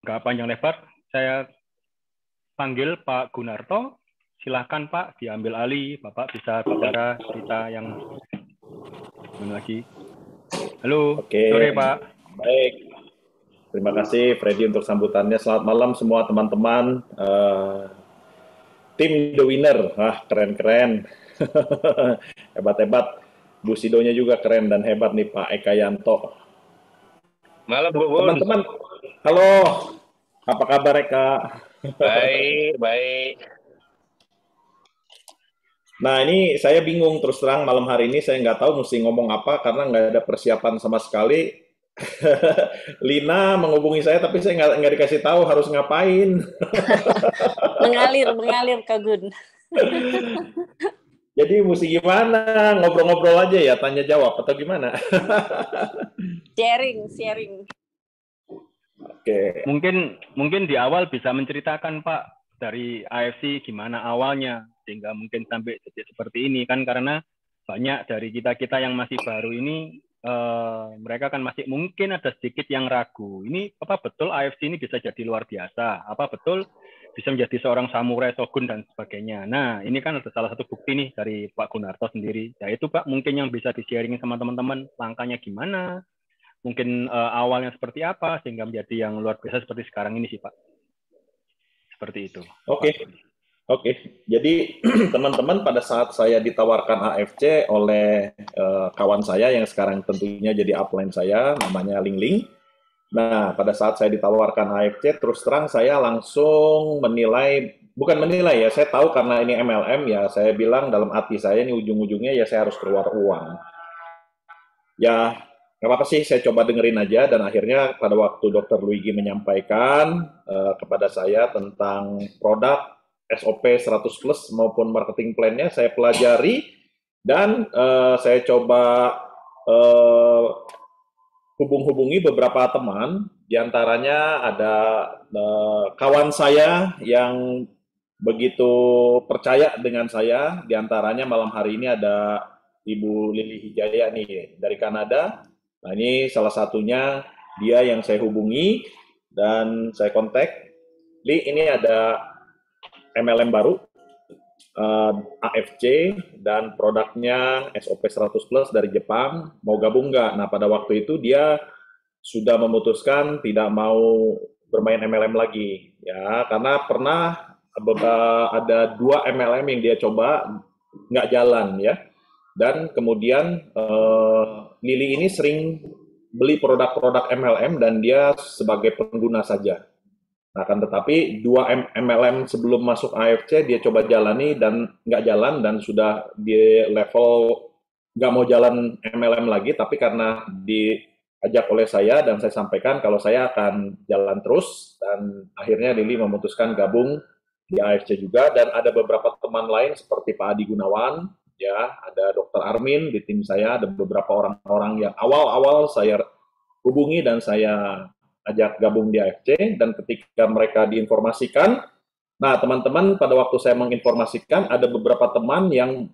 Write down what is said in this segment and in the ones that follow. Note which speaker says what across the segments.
Speaker 1: nggak panjang lebar, saya panggil Pak Gunarto. Silahkan Pak, diambil alih. Bapak bisa bicara cerita yang lagi. Halo,
Speaker 2: Oke,
Speaker 1: sore Pak.
Speaker 2: baik. Terima kasih Freddy untuk sambutannya. Selamat malam semua teman-teman. Tim The Winner, keren-keren. Hebat-hebat. Bu Sidonya juga keren dan hebat nih Pak Eka Yanto.
Speaker 3: Malam, Bu Bun.
Speaker 2: Teman-teman, halo. Apa kabar Eka?
Speaker 3: Baik, baik.
Speaker 2: Nah ini saya bingung terus terang malam hari ini saya nggak tahu mesti ngomong apa karena nggak ada persiapan sama sekali. Lina menghubungi saya tapi saya nggak dikasih tahu harus ngapain.
Speaker 4: Mengalir Kak Gun.
Speaker 2: Jadi mesti gimana? Ngobrol-ngobrol aja ya, tanya jawab atau gimana?
Speaker 4: Sharing.
Speaker 2: Oke.
Speaker 1: Mungkin di awal bisa menceritakan Pak dari AFC gimana awalnya sehingga mungkin sampai detik seperti ini kan, karena banyak dari kita yang masih baru ini mereka kan masih mungkin ada sedikit yang ragu. Ini apa betul AFC ini bisa jadi luar biasa? Apa betul bisa menjadi seorang samurai shogun dan sebagainya? Nah, ini kan ada salah satu bukti nih dari Pak Gunarto sendiri. Ya itu Pak, mungkin yang bisa di-sharing sama teman-teman langkahnya gimana? Mungkin awalnya seperti apa sehingga menjadi yang luar biasa seperti sekarang ini sih Pak. Seperti itu.
Speaker 2: Oke. Jadi teman-teman pada saat saya ditawarkan AFC oleh kawan saya yang sekarang tentunya jadi upline saya, namanya Ling Ling. Nah, pada saat saya ditawarkan AFC, terus terang saya langsung menilai, bukan menilai ya, saya tahu karena ini MLM ya, saya bilang dalam hati saya ini ujung-ujungnya ya saya harus keluar uang. Ya, nggak apa-apa sih, saya coba dengerin aja, dan akhirnya pada waktu Dr. Luigi menyampaikan kepada saya tentang produk SOP 100 plus maupun marketing plan-nya, saya pelajari, dan saya coba hubungi beberapa teman, diantaranya ada kawan saya yang begitu percaya dengan saya, diantaranya malam hari ini ada Ibu Lili Hijaya nih dari Kanada. Nah ini salah satunya dia yang saya hubungi dan saya kontak. Li, ini ada MLM baru, AFC, dan produknya SOP 100 Plus dari Jepang, mau gabung nggak? Nah, pada waktu itu dia sudah memutuskan tidak mau bermain MLM lagi, ya, karena pernah ada 2 MLM yang dia coba, nggak jalan, ya. Dan kemudian Lili ini sering beli produk-produk MLM dan dia sebagai pengguna saja. Nah, akan tetapi 2 MLM sebelum masuk AFC dia coba jalani dan nggak jalan, dan sudah di level nggak mau jalan MLM lagi, tapi karena diajak oleh saya dan saya sampaikan kalau saya akan jalan terus, dan akhirnya Lili memutuskan gabung di AFC juga. Dan ada beberapa teman lain seperti Pak Adi Gunawan, ya, ada Dr. Armin di tim saya, ada beberapa orang-orang yang awal-awal saya hubungi dan saya ajak gabung di AFC, dan ketika mereka diinformasikan, nah teman-teman pada waktu saya menginformasikan ada beberapa teman yang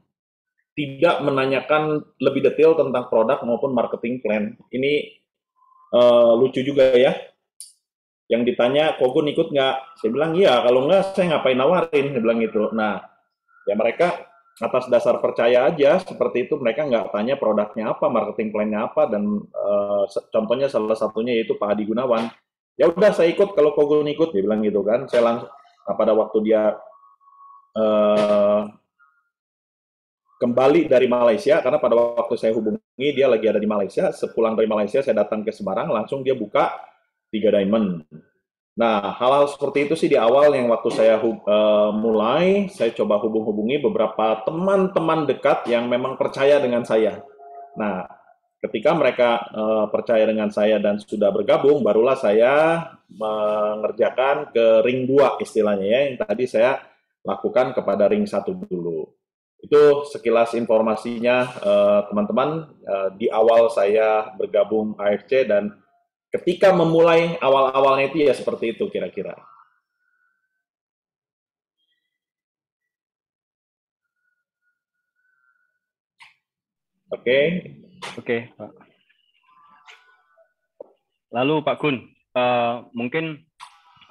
Speaker 2: tidak menanyakan lebih detail tentang produk maupun marketing plan. Ini lucu juga ya. Yang ditanya, Kogun ikut nggak? Saya bilang iya, kalau nggak saya ngapain nawarin, saya bilang gitu. Nah, ya mereka atas dasar percaya aja seperti itu, mereka nggak tanya produknya apa, marketing plan-nya apa, dan contohnya salah satunya yaitu Pak Adi Gunawan. Ya udah saya ikut kalau Kogun ikut, dia bilang gitu kan. Saya langsung pada waktu dia kembali dari Malaysia, karena pada waktu saya hubungi dia lagi ada di Malaysia, sepulang dari Malaysia saya datang ke Semarang, langsung dia buka 3 Diamond. Nah, hal-hal seperti itu sih di awal yang waktu saya mulai, saya coba hubungi beberapa teman-teman dekat yang memang percaya dengan saya. Nah, ketika mereka percaya dengan saya dan sudah bergabung, barulah saya mengerjakan ke ring 2 istilahnya ya, yang tadi saya lakukan kepada ring 1 dulu. Itu sekilas informasinya teman-teman, di awal saya bergabung AFC, dan ketika memulai awal-awalnya itu ya seperti itu kira-kira. Oke.
Speaker 1: Oke, Pak. Lalu Pak Gun, mungkin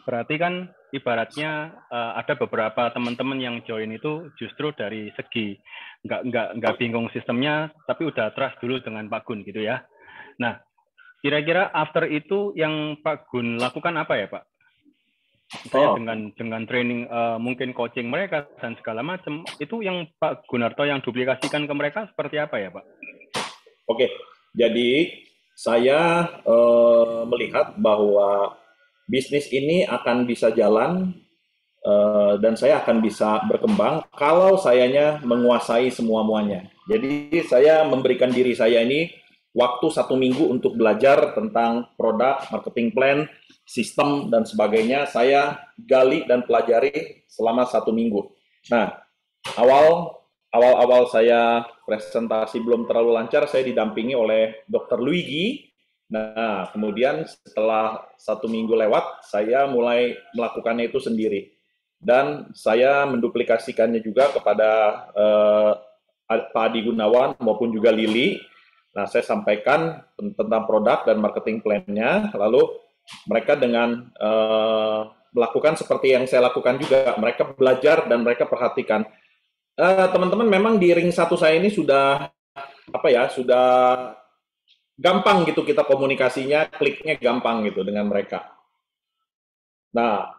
Speaker 1: Berarti kan ibaratnya ada beberapa teman-teman yang join itu justru dari segi nggak bingung sistemnya, tapi udah trust dulu dengan Pak Gun gitu ya. Nah, kira-kira after itu yang Pak Gun lakukan apa ya Pak? Saya dengan training mungkin coaching mereka dan segala macam, itu yang Pak Gunarto yang duplikasikan ke mereka seperti apa ya Pak?
Speaker 2: Oke, jadi saya melihat bahwa bisnis ini akan bisa jalan dan saya akan bisa berkembang kalau sayanya menguasai semua-muanya. Jadi saya memberikan diri saya ini waktu 1 minggu untuk belajar tentang produk, marketing plan, sistem, dan sebagainya. Saya gali dan pelajari selama 1 minggu. Nah, awal-awal saya presentasi belum terlalu lancar, saya didampingi oleh Dr. Luigi. Nah, kemudian setelah 1 minggu lewat, saya mulai melakukannya itu sendiri. Dan saya menduplikasikannya juga kepada Pak Adi Gunawan maupun juga Lili. Nah, saya sampaikan tentang produk dan marketing plan-nya, lalu mereka dengan melakukan seperti yang saya lakukan juga, mereka belajar dan mereka perhatikan. Teman-teman, memang di ring 1 saya ini sudah sudah gampang gitu kita komunikasinya, kliknya gampang gitu dengan mereka. Nah,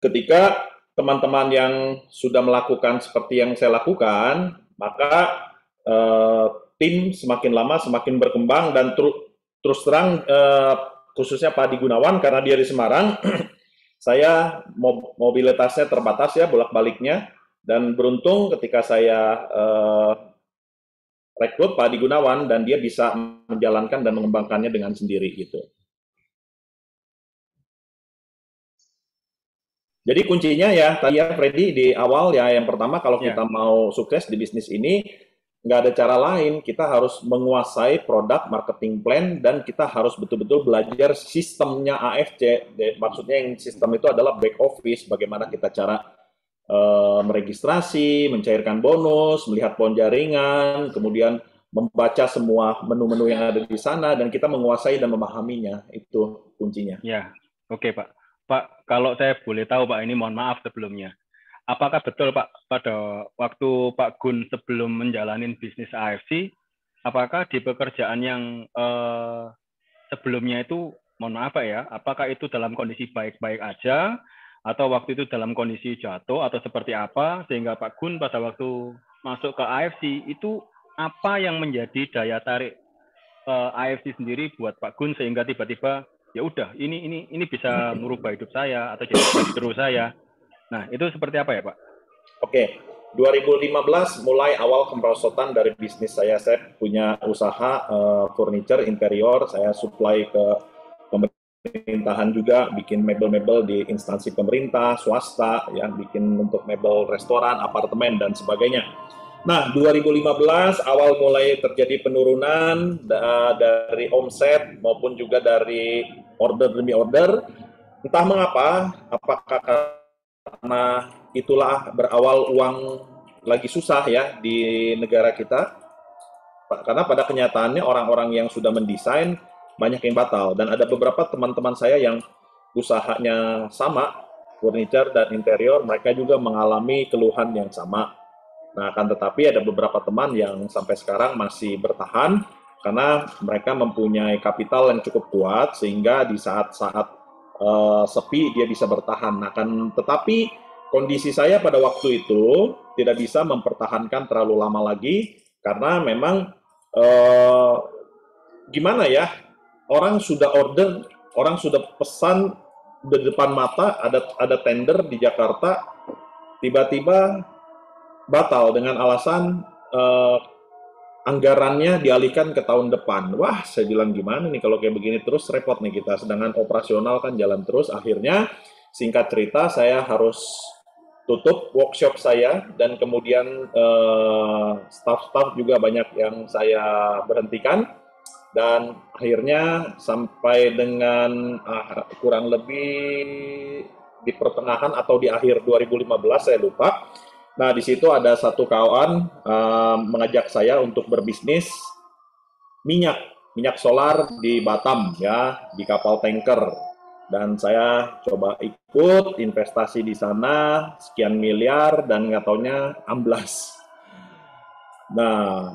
Speaker 2: ketika teman-teman yang sudah melakukan seperti yang saya lakukan, maka tim semakin lama semakin berkembang dan terus terang khususnya Pak Adi Gunawan karena dia di Semarang, saya mobilitasnya terbatas ya bolak-baliknya, dan beruntung ketika saya rekrut Pak Adi Gunawan dan dia bisa menjalankan dan mengembangkannya dengan sendiri gitu. Jadi kuncinya ya tadi ya Freddy di awal ya, yang pertama kalau kita mau sukses di bisnis ini nggak ada cara lain, kita harus menguasai produk, marketing plan, dan kita harus betul-betul belajar sistemnya AFC. Maksudnya yang sistem itu adalah back office, bagaimana kita cara meregistrasi, mencairkan bonus, melihat pohon jaringan, kemudian membaca semua menu-menu yang ada di sana, dan kita menguasai dan memahaminya. Itu kuncinya.
Speaker 1: Ya, oke Pak. Pak, kalau saya boleh tahu Pak, ini mohon maaf sebelumnya. Apakah betul Pak, pada waktu Pak Gun sebelum menjalani bisnis AFC, apakah di pekerjaan yang sebelumnya itu, mohon maaf Pak ya, apakah itu dalam kondisi baik-baik aja, atau waktu itu dalam kondisi jatuh, atau seperti apa, sehingga Pak Gun pada waktu masuk ke AFC, itu apa yang menjadi daya tarik AFC sendiri buat Pak Gun, sehingga tiba-tiba, ya udah, ini bisa merubah hidup saya, atau jadi breakthrough saya. Nah, itu seperti apa ya, Pak?
Speaker 2: Oke, 2015 mulai awal kemerosotan dari bisnis saya. Saya punya usaha furniture interior, saya supply ke pemerintahan juga, bikin mebel-mebel di instansi pemerintah, swasta, ya, bikin untuk mebel restoran, apartemen, dan sebagainya. Nah, 2015 awal mulai terjadi penurunan dari omset maupun juga dari order demi order. Entah mengapa, apakah karena itulah berawal uang lagi susah ya di negara kita, karena pada kenyataannya orang-orang yang sudah mendesain banyak yang batal, dan ada beberapa teman-teman saya yang usahanya sama, furniture dan interior, mereka juga mengalami keluhan yang sama. Nah, akan tetapi ada beberapa teman yang sampai sekarang masih bertahan karena mereka mempunyai kapital yang cukup kuat sehingga di saat-saat sepi dia bisa bertahan. Nah, kan tetapi kondisi saya pada waktu itu tidak bisa mempertahankan terlalu lama lagi karena memang gimana ya, orang sudah order, orang sudah pesan di depan mata, ada tender di Jakarta, tiba-tiba batal dengan alasan anggarannya dialihkan ke tahun depan. Wah, saya bilang gimana nih kalau kayak begini terus, repot nih kita. Sedangkan operasional kan jalan terus. Akhirnya, singkat cerita, saya harus tutup workshop saya dan kemudian staff-staff juga banyak yang saya berhentikan. Dan akhirnya sampai dengan kurang lebih di pertengahan atau di akhir 2015, saya lupa. Nah, di situ ada satu kawan mengajak saya untuk berbisnis minyak solar di Batam, ya, di kapal tanker. Dan saya coba ikut investasi di sana sekian miliar dan nggak taunya amblas. Nah,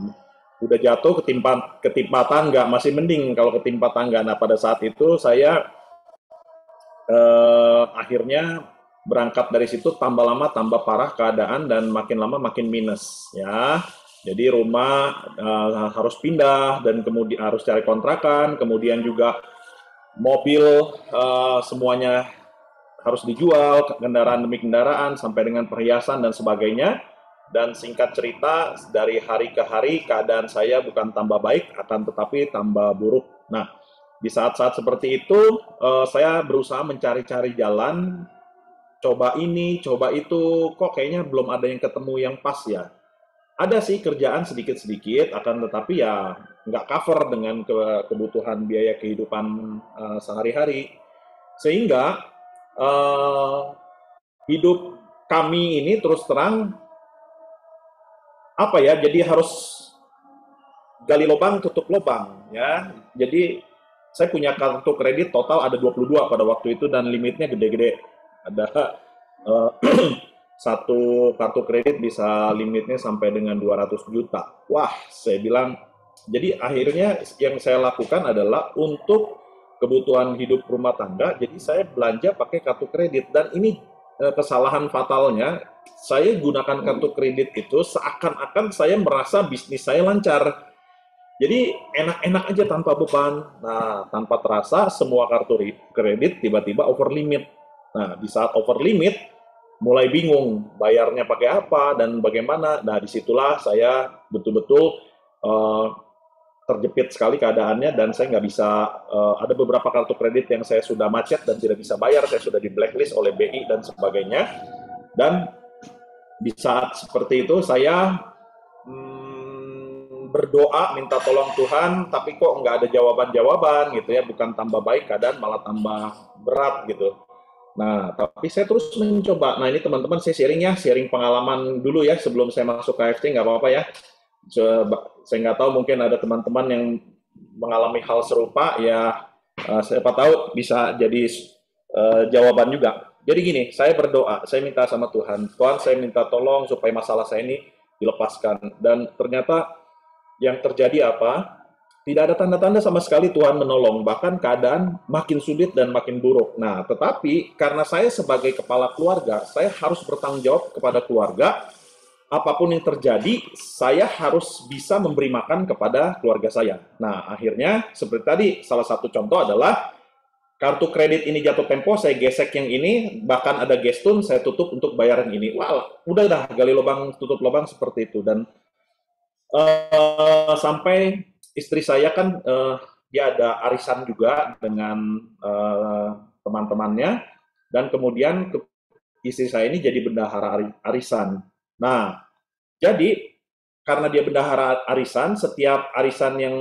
Speaker 2: udah jatuh ketimpa tangga, masih mending kalau ketimpa tangga. Nah, pada saat itu saya akhirnya berangkat dari situ, tambah lama tambah parah keadaan dan makin lama makin minus ya. Jadi rumah harus pindah dan kemudian harus cari kontrakan, kemudian juga mobil semuanya harus dijual, kendaraan demi kendaraan sampai dengan perhiasan dan sebagainya. Dan singkat cerita, dari hari ke hari keadaan saya bukan tambah baik, akan tetapi tambah buruk. Nah, di saat-saat seperti itu, saya berusaha mencari-cari jalan, coba ini, coba itu, kok kayaknya belum ada yang ketemu yang pas ya. Ada sih kerjaan sedikit-sedikit, akan tetapi ya nggak cover dengan kebutuhan biaya kehidupan sehari-hari. Sehingga hidup kami ini terus terang, apa ya, jadi harus gali lubang, tutup lubang ya. Jadi saya punya kartu kredit total ada 22 pada waktu itu dan limitnya gede-gede. Ada satu kartu kredit bisa limitnya sampai dengan 200 juta. Wah, saya bilang, jadi akhirnya yang saya lakukan adalah untuk kebutuhan hidup rumah tangga, jadi saya belanja pakai kartu kredit. Dan ini kesalahan fatalnya, saya gunakan kartu kredit itu seakan-akan saya merasa bisnis saya lancar. Jadi enak-enak aja tanpa beban. Nah, tanpa terasa semua kartu kredit tiba-tiba over limit. Nah, di saat over limit, mulai bingung bayarnya pakai apa dan bagaimana. Nah, disitulah saya betul-betul terjepit sekali keadaannya dan saya nggak bisa, ada beberapa kartu kredit yang saya sudah macet dan tidak bisa bayar, saya sudah di blacklist oleh BI dan sebagainya. Dan di saat seperti itu saya berdoa minta tolong Tuhan, tapi kok nggak ada jawaban-jawaban gitu ya, bukan tambah baik keadaan malah tambah berat gitu. Nah, tapi saya terus mencoba. Nah, ini teman-teman saya sharing pengalaman dulu ya sebelum saya masuk KFC, nggak apa-apa ya. Saya nggak tahu, mungkin ada teman-teman yang mengalami hal serupa ya, siapa tahu bisa jadi jawaban juga. Jadi gini, saya berdoa, saya minta sama Tuhan, Tuhan saya minta tolong supaya masalah saya ini dilepaskan. Dan ternyata yang terjadi apa? Tidak ada tanda-tanda sama sekali Tuhan menolong, bahkan keadaan makin sulit dan makin buruk. Nah, tetapi karena saya sebagai kepala keluarga, saya harus bertanggung jawab kepada keluarga. Apapun yang terjadi, saya harus bisa memberi makan kepada keluarga saya. Nah, akhirnya seperti tadi, salah satu contoh adalah kartu kredit ini jatuh tempo, saya gesek yang ini, bahkan ada gestun, saya tutup untuk bayaran ini. Wah, udah dah, gali lubang, tutup lubang seperti itu. Dan sampai istri saya kan dia ada arisan juga dengan teman-temannya, dan kemudian istri saya ini jadi bendahara arisan. Nah, jadi karena dia bendahara arisan, setiap arisan yang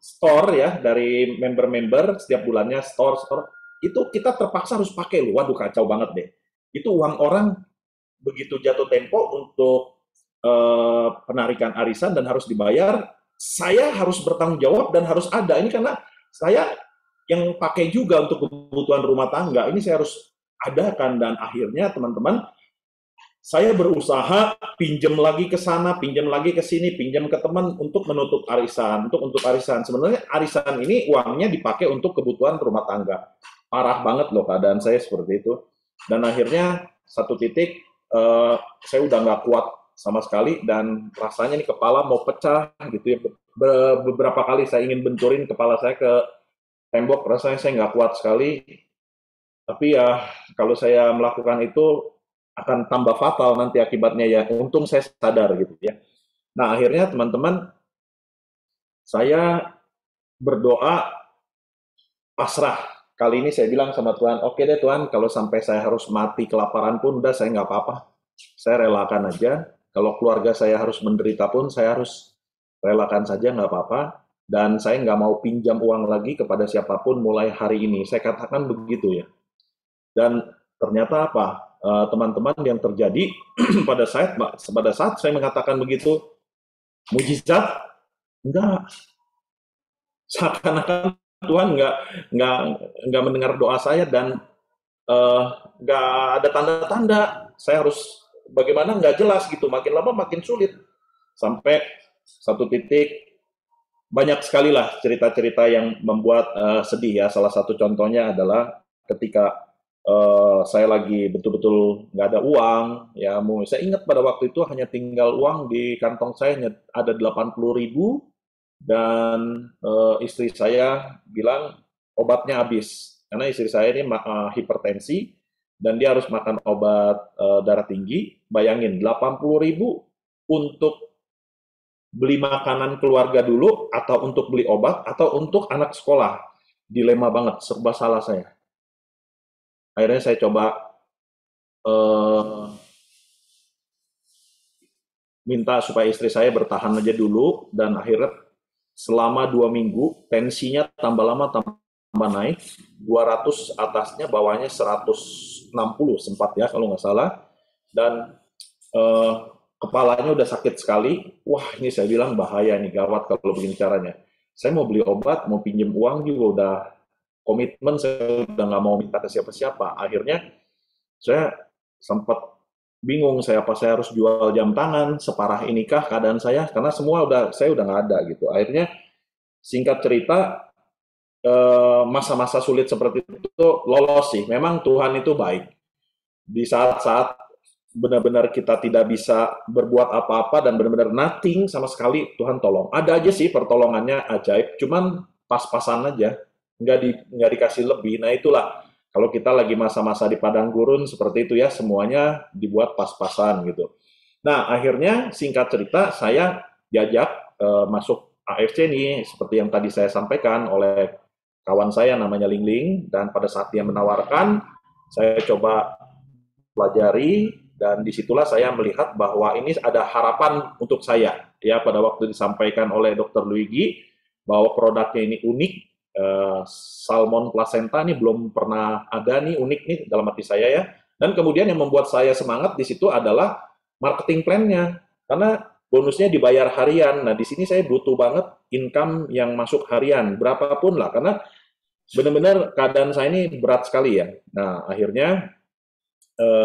Speaker 2: store ya dari member-member setiap bulannya store itu kita terpaksa harus pakai loh. Waduh, kacau banget deh. Itu uang orang begitu jatuh tempo untuk penarikan arisan dan harus dibayar, saya harus bertanggung jawab dan harus ada. Ini karena saya yang pakai juga untuk kebutuhan rumah tangga, ini saya harus adakan. Dan akhirnya teman-teman, saya berusaha pinjam lagi ke sana, pinjam lagi ke sini, pinjam ke teman untuk menutup arisan, untuk arisan. Sebenarnya arisan ini uangnya dipakai untuk kebutuhan rumah tangga. Parah banget loh keadaan saya seperti itu. Dan akhirnya satu titik saya udah nggak kuat sama sekali dan rasanya nih kepala mau pecah gitu ya. Beberapa kali saya ingin benturin kepala saya ke tembok, rasanya saya nggak kuat sekali. Tapi ya kalau saya melakukan itu akan tambah fatal nanti akibatnya ya. Untung saya sadar gitu ya. Nah, akhirnya teman-teman, saya berdoa pasrah. Kali ini saya bilang sama Tuhan, oke deh Tuhan, kalau sampai saya harus mati kelaparan pun udah, saya nggak apa-apa. Saya relakan aja. Kalau keluarga saya harus menderita pun, saya harus relakan saja, nggak apa-apa. Dan saya nggak mau pinjam uang lagi kepada siapapun mulai hari ini. Saya katakan begitu ya. Dan ternyata apa? Teman-teman, yang terjadi pada saat saya mengatakan begitu, mujizat? Enggak. Seakan-akan Tuhan nggak nggak mendengar doa saya dan eh, nggak ada tanda-tanda. Saya harus bagaimana nggak jelas gitu. Makin lama makin sulit sampai satu titik banyak sekali lah cerita-cerita yang membuat sedih ya. Salah satu contohnya adalah ketika saya lagi betul-betul nggak ada uang, ya saya ingat pada waktu itu hanya tinggal uang di kantong saya hanya ada 80.000 dan istri saya bilang obatnya habis karena istri saya ini hipertensi dan dia harus makan obat darah tinggi. Bayangin 80.000 untuk beli makanan keluarga dulu, atau untuk beli obat, atau untuk anak sekolah. Dilema banget, serba salah saya. Akhirnya saya coba eh, minta supaya istri saya bertahan aja dulu, dan akhirnya selama 2 minggu, tensinya tambah lama tambah naik, 200 atasnya, bawahnya 160 sempat ya, kalau nggak salah. Dan eh, kepalanya udah sakit sekali. Wah, ini saya bilang bahaya nih, gawat kalau begini caranya. Saya mau beli obat, mau pinjam uang juga udah komitmen, saya udah nggak mau minta ke siapa-siapa. Akhirnya saya sempat bingung, saya harus jual jam tangan, separah inikah keadaan saya, karena semua saya udah nggak ada gitu. Akhirnya singkat cerita, masa-masa sulit seperti itu lolos sih. Memang Tuhan itu baik. Di saat-saat benar-benar kita tidak bisa berbuat apa-apa dan benar-benar nothing sama sekali, Tuhan tolong. Ada aja sih pertolongannya ajaib, cuman pas-pasan aja, nggak dikasih lebih. Nah itulah, kalau kita lagi masa-masa di padang gurun seperti itu ya, semuanya dibuat pas-pasan gitu. Nah akhirnya singkat cerita, saya diajak masuk AFC nih, seperti yang tadi saya sampaikan oleh kawan saya namanya Ling Ling, dan pada saat dia menawarkan, saya coba pelajari, dan disitulah saya melihat bahwa ini ada harapan untuk saya. Ya, pada waktu disampaikan oleh Dr. Luigi bahwa produknya ini unik, salmon placenta ini belum pernah ada nih, unik nih dalam hati saya ya. Dan kemudian yang membuat saya semangat di situ adalah marketing plan-nya, karena bonusnya dibayar harian. Nah, di sini saya butuh banget income yang masuk harian, berapapun lah, karena benar-benar keadaan saya ini berat sekali ya. Nah, akhirnya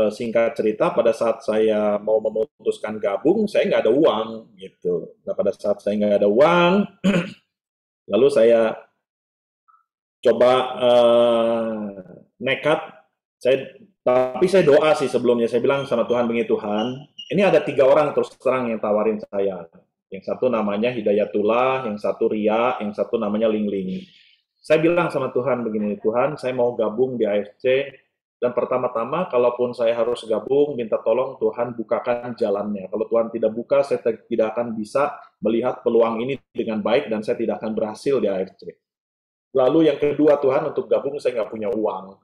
Speaker 2: singkat cerita, pada saat saya mau memutuskan gabung, saya nggak ada uang gitu. Nah, pada saat saya nggak ada uang, lalu saya coba nekat. Tapi saya doa sih sebelumnya. Saya bilang sama Tuhan, begini Tuhan, ini ada 3 orang terus terang yang tawarin saya. Yang satu namanya Hidayatullah, yang satu Ria, yang satu namanya Ling Ling. Saya bilang sama Tuhan begini, Tuhan, saya mau gabung di AFC, dan pertama-tama, kalaupun saya harus gabung, minta tolong Tuhan bukakan jalannya. Kalau Tuhan tidak buka, saya tidak akan bisa melihat peluang ini dengan baik, dan saya tidak akan berhasil di AFC. Lalu yang kedua, Tuhan, untuk gabung saya nggak punya uang.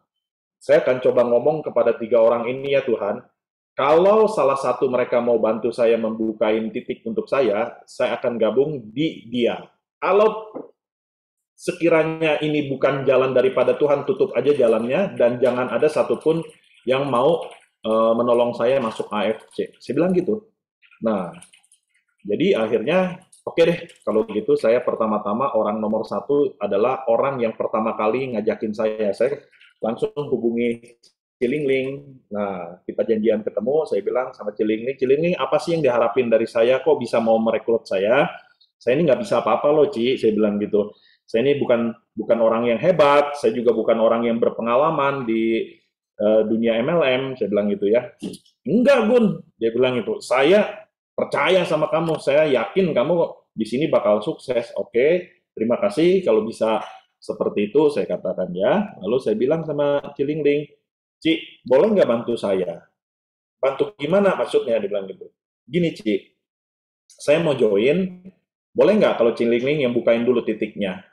Speaker 2: Saya akan coba ngomong kepada 3 orang ini ya Tuhan, kalau salah satu mereka mau bantu saya membukain titik untuk saya akan gabung di dia. Kalau sekiranya ini bukan jalan daripada Tuhan, tutup aja jalannya, dan jangan ada satupun yang mau menolong saya masuk AFC. Saya bilang gitu. Nah, jadi akhirnya, oke deh, kalau gitu saya pertama-tama orang nomor 1 adalah orang yang pertama kali ngajakin saya. Saya langsung hubungi Cilingling. Nah, kita janjian ketemu, saya bilang sama Cilingling, Cilingling apa sih yang diharapin dari saya, kok bisa mau merekrut saya? Saya ini nggak bisa apa-apa loh, Ci, saya bilang gitu. Saya ini bukan orang yang hebat, saya juga bukan orang yang berpengalaman di dunia MLM, saya bilang gitu ya. Enggak, Gun, dia bilang itu. Saya percaya sama kamu, saya yakin kamu di sini bakal sukses. Oke, terima kasih kalau bisa seperti itu, saya katakan ya. Lalu saya bilang sama Cilingling, Ci, boleh nggak bantu saya? Bantu gimana maksudnya? Dia bilang gitu. Gini, Ci, saya mau join, boleh nggak kalau Cilingling yang bukain dulu titiknya?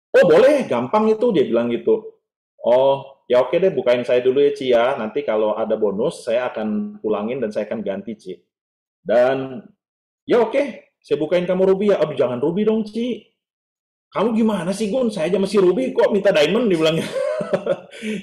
Speaker 2: Oh boleh, gampang itu, dia bilang gitu. Oh, ya oke deh, bukain saya dulu ya, Ci ya. Nanti kalau ada bonus, saya akan pulangin dan saya akan ganti, Ci. Dan ya oke, saya bukain kamu Ruby ya. Aduh, jangan Ruby dong, Ci. kamu gimana sih Gun? Saya aja masih ruby kok minta diamond, dibilangnya.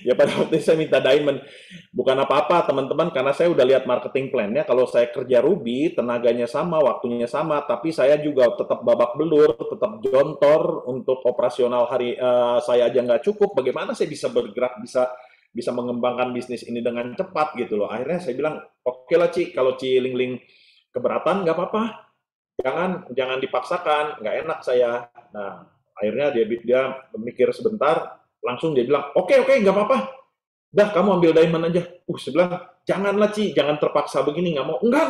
Speaker 2: Ya pada waktu itu saya minta diamond. Bukan apa-apa teman-teman, karena saya udah lihat marketing plan-nya. Kalau saya kerja ruby, tenaganya sama, waktunya sama, tapi saya juga tetap babak belur, tetap jontor untuk operasional hari saya aja nggak cukup. Bagaimana saya bisa bergerak, bisa bisa mengembangkan bisnis ini dengan cepat gitu loh. Akhirnya saya bilang, oke lah Ci, kalau Ci Lingling keberatan nggak apa-apa, jangan dipaksakan, nggak enak saya. Nah, akhirnya dia memikir sebentar, langsung dia bilang, oke, nggak apa-apa, dah kamu ambil diamond aja. Saya bilang, janganlah Ci, jangan terpaksa begini, nggak mau. Enggak.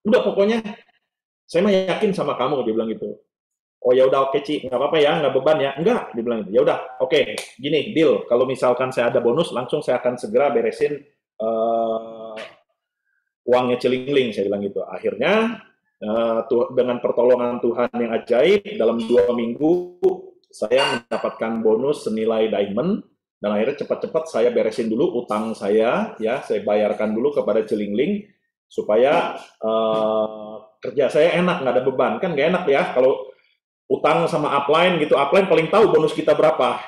Speaker 2: Udah pokoknya, saya mah yakin sama kamu, dia bilang gitu. Oh ya udah oke Ci, nggak apa-apa ya, nggak beban ya. Enggak, dia bilang gitu. Ya udah, oke, gini, deal. Kalau misalkan saya ada bonus, langsung saya akan segera beresin uangnya Cilingling, saya bilang gitu. Akhirnya, dengan pertolongan Tuhan yang ajaib, dalam 2 minggu saya mendapatkan bonus senilai diamond, dan akhirnya cepat-cepat saya beresin dulu utang saya, ya, saya bayarkan dulu kepada Cilingling, supaya kerja saya enak, nggak ada beban. Kan nggak enak ya, kalau utang sama upline gitu, upline paling tahu bonus kita berapa.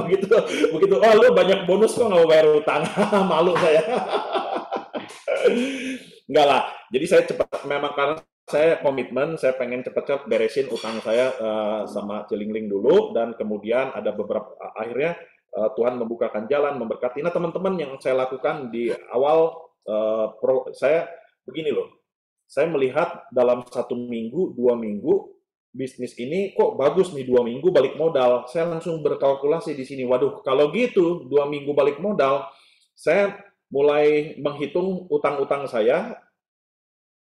Speaker 2: begitu, oh lu banyak bonus kok nggak mau bayar utang, malu saya. Enggak lah. Jadi saya cepat, memang karena saya komitmen, saya pengen cepat-cepat beresin utang saya sama Cilingling dulu, dan kemudian ada beberapa, akhirnya Tuhan membukakan jalan, memberkati. Nah teman-teman, yang saya lakukan di awal, saya begini loh, saya melihat dalam 1 minggu, 2 minggu, bisnis ini kok bagus nih, 2 minggu balik modal. Saya langsung berkalkulasi di sini, waduh, kalau gitu 2 minggu balik modal, saya mulai menghitung utang-utang saya,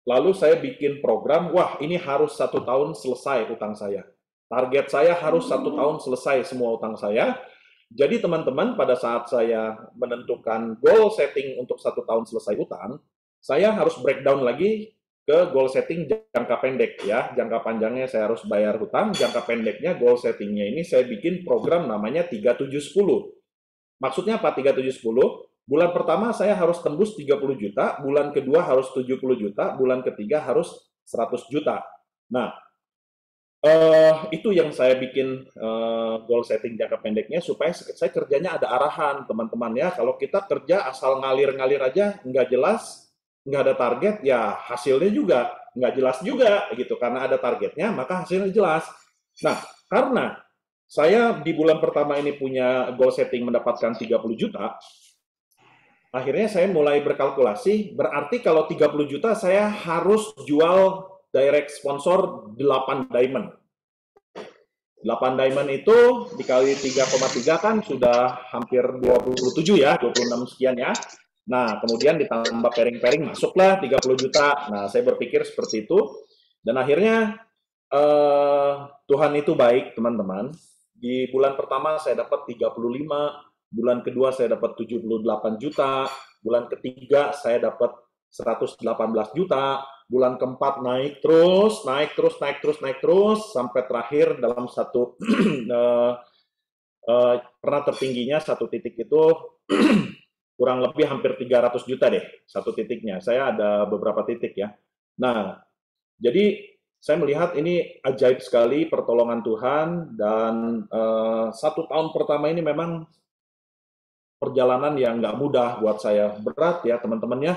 Speaker 2: lalu saya bikin program, wah ini harus 1 tahun selesai utang saya. Target saya harus 1 tahun selesai semua utang saya. Jadi teman-teman, pada saat saya menentukan goal setting untuk 1 tahun selesai utang, saya harus breakdown lagi ke goal setting jangka pendek ya. Jangka panjangnya saya harus bayar hutang, jangka pendeknya goal settingnya ini saya bikin program namanya 3710. Maksudnya apa 3710? Bulan pertama saya harus tembus 30 juta, bulan kedua harus 70 juta, bulan ketiga harus 100 juta. Nah, itu yang saya bikin goal setting jangka pendeknya, supaya saya kerjanya ada arahan, teman-teman ya. Kalau kita kerja asal ngalir-ngalir aja, nggak jelas, nggak ada target, ya hasilnya juga nggak jelas juga gitu. Karena ada targetnya, maka hasilnya jelas. Nah, karena saya di bulan pertama ini punya goal setting mendapatkan 30 juta, akhirnya saya mulai berkalkulasi, berarti kalau 30 juta saya harus jual direct sponsor 8 diamond. 8 diamond itu dikali 3,3 kan sudah hampir 27 ya, 26 sekian ya. Nah, kemudian ditambah pairing-pairing, masuklah 30 juta. Nah, saya berpikir seperti itu. Dan akhirnya Tuhan itu baik, teman-teman. Di bulan pertama saya dapat 35, bulan kedua saya dapat 78 juta, bulan ketiga saya dapat 118 juta, bulan keempat naik terus, sampai terakhir dalam satu pernah tertingginya satu titik itu kurang lebih hampir 300 juta deh, satu titiknya. Saya ada beberapa titik ya. Nah, jadi saya melihat ini ajaib sekali pertolongan Tuhan, dan 1 tahun pertama ini memang perjalanan yang nggak mudah buat saya, berat ya teman-teman ya.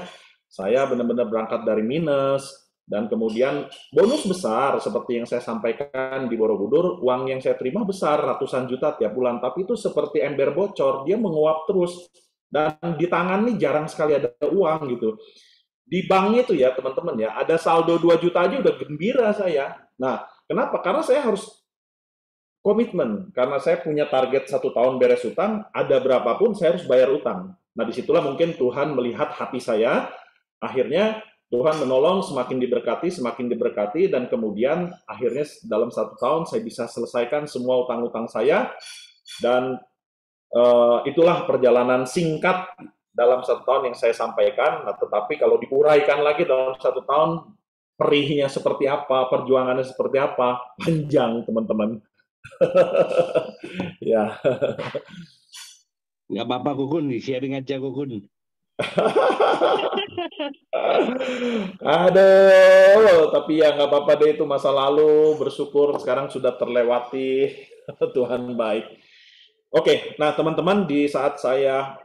Speaker 2: Saya benar-benar berangkat dari minus, dan kemudian bonus besar seperti yang saya sampaikan di Borobudur, uang yang saya terima besar, ratusan juta tiap bulan, tapi itu seperti ember bocor, dia menguap terus, dan di tangan nih jarang sekali ada uang gitu. Di bank itu ya teman-teman ya, ada saldo 2 juta aja udah gembira saya. Nah, kenapa? Karena saya harus komitmen, karena saya punya target 1 tahun beres utang, ada berapapun saya harus bayar utang. Nah, disitulah mungkin Tuhan melihat hati saya, akhirnya Tuhan menolong, semakin diberkati, dan kemudian akhirnya dalam 1 tahun saya bisa selesaikan semua utang-utang saya, dan itulah perjalanan singkat dalam 1 tahun yang saya sampaikan. Nah, tetapi kalau diuraikan lagi dalam 1 tahun, perihnya seperti apa, perjuangannya seperti apa, panjang teman-teman. Ya.
Speaker 3: Nggak apa-apa Kukun, sharing aja Kukun.
Speaker 2: Aduh, tapi ya nggak apa-apa deh, itu masa lalu, bersyukur sekarang sudah terlewati. Tuhan baik. Oke, nah teman-teman, di saat saya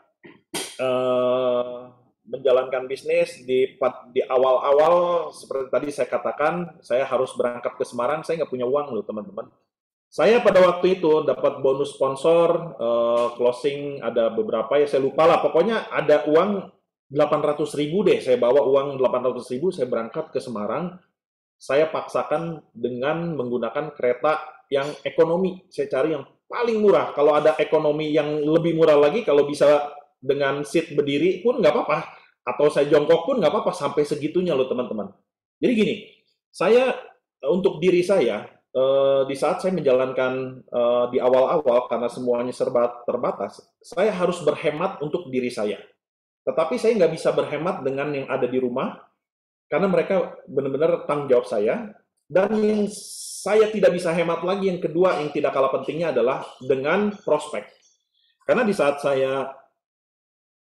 Speaker 2: eh, menjalankan bisnis di awal-awal, seperti tadi saya katakan, saya harus berangkat ke Semarang, saya nggak punya uang loh teman-teman. Saya pada waktu itu dapat bonus sponsor, closing ada beberapa ya, saya lupa lah. Pokoknya ada uang 800.000 deh, saya bawa uang 800.000, saya berangkat ke Semarang. Saya paksakan dengan menggunakan kereta yang ekonomi. Saya cari yang paling murah. Kalau ada ekonomi yang lebih murah lagi, kalau bisa dengan seat berdiri pun nggak apa-apa. Atau saya jongkok pun nggak apa-apa, sampai segitunya loh teman-teman. Jadi gini, saya untuk diri saya, di saat saya menjalankan di awal-awal, karena semuanya serba terbatas, saya harus berhemat untuk diri saya. Tetapi saya nggak bisa berhemat dengan yang ada di rumah, karena mereka benar-benar tanggung jawab saya. Dan yang saya tidak bisa hemat lagi, yang kedua, yang tidak kalah pentingnya adalah dengan prospek. Karena di saat saya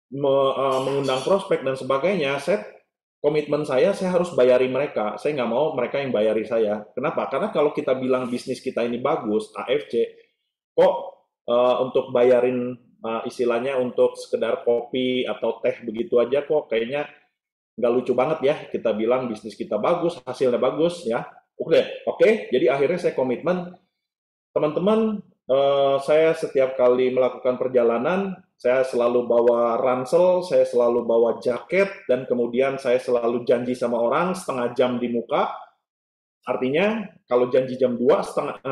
Speaker 2: mengundang prospek dan sebagainya, komitmen saya harus bayari mereka. Saya nggak mau mereka yang bayari saya. Kenapa? Karena kalau kita bilang bisnis kita ini bagus, AFC, kok untuk bayarin istilahnya untuk sekedar kopi atau teh begitu aja kok kayaknya nggak lucu banget ya, kita bilang bisnis kita bagus, hasilnya bagus ya. Oke. Jadi akhirnya saya komitmen, teman-teman, saya setiap kali melakukan perjalanan, saya selalu bawa ransel, saya selalu bawa jaket, dan kemudian saya selalu janji sama orang setengah jam di muka. Artinya kalau janji jam 2,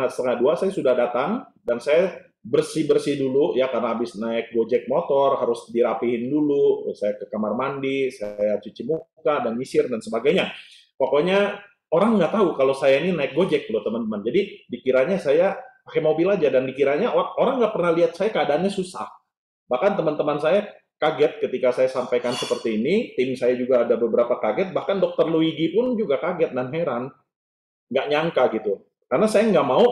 Speaker 2: setengah 2 saya sudah datang, dan saya bersih-bersih dulu ya, karena habis naik Gojek motor harus dirapihin dulu, saya ke kamar mandi, saya cuci muka dan nyisir dan sebagainya. Pokoknya orang nggak tahu kalau saya ini naik Gojek loh teman-teman. Jadi dikiranya saya pakai mobil aja, dan dikiranya orang nggak pernah lihat saya keadaannya susah. Bahkan teman-teman saya kaget ketika saya sampaikan seperti ini, tim saya juga ada beberapa kaget, bahkan dokter Luigi pun juga kaget dan heran, nggak nyangka gitu. Karena saya nggak mau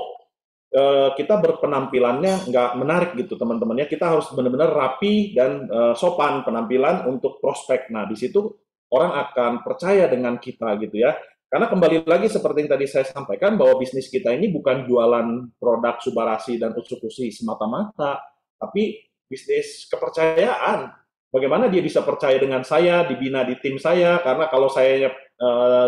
Speaker 2: kita berpenampilannya nggak menarik gitu teman-temannya. Kita harus benar-benar rapi dan sopan penampilan untuk prospek. Nah, di situ orang akan percaya dengan kita gitu ya. Karena kembali lagi seperti yang tadi saya sampaikan, bahwa bisnis kita ini bukan jualan produk Subarasi dan Utsukushi semata-mata, tapi bisnis kepercayaan. Bagaimana dia bisa percaya dengan saya, dibina di tim saya, karena kalau saya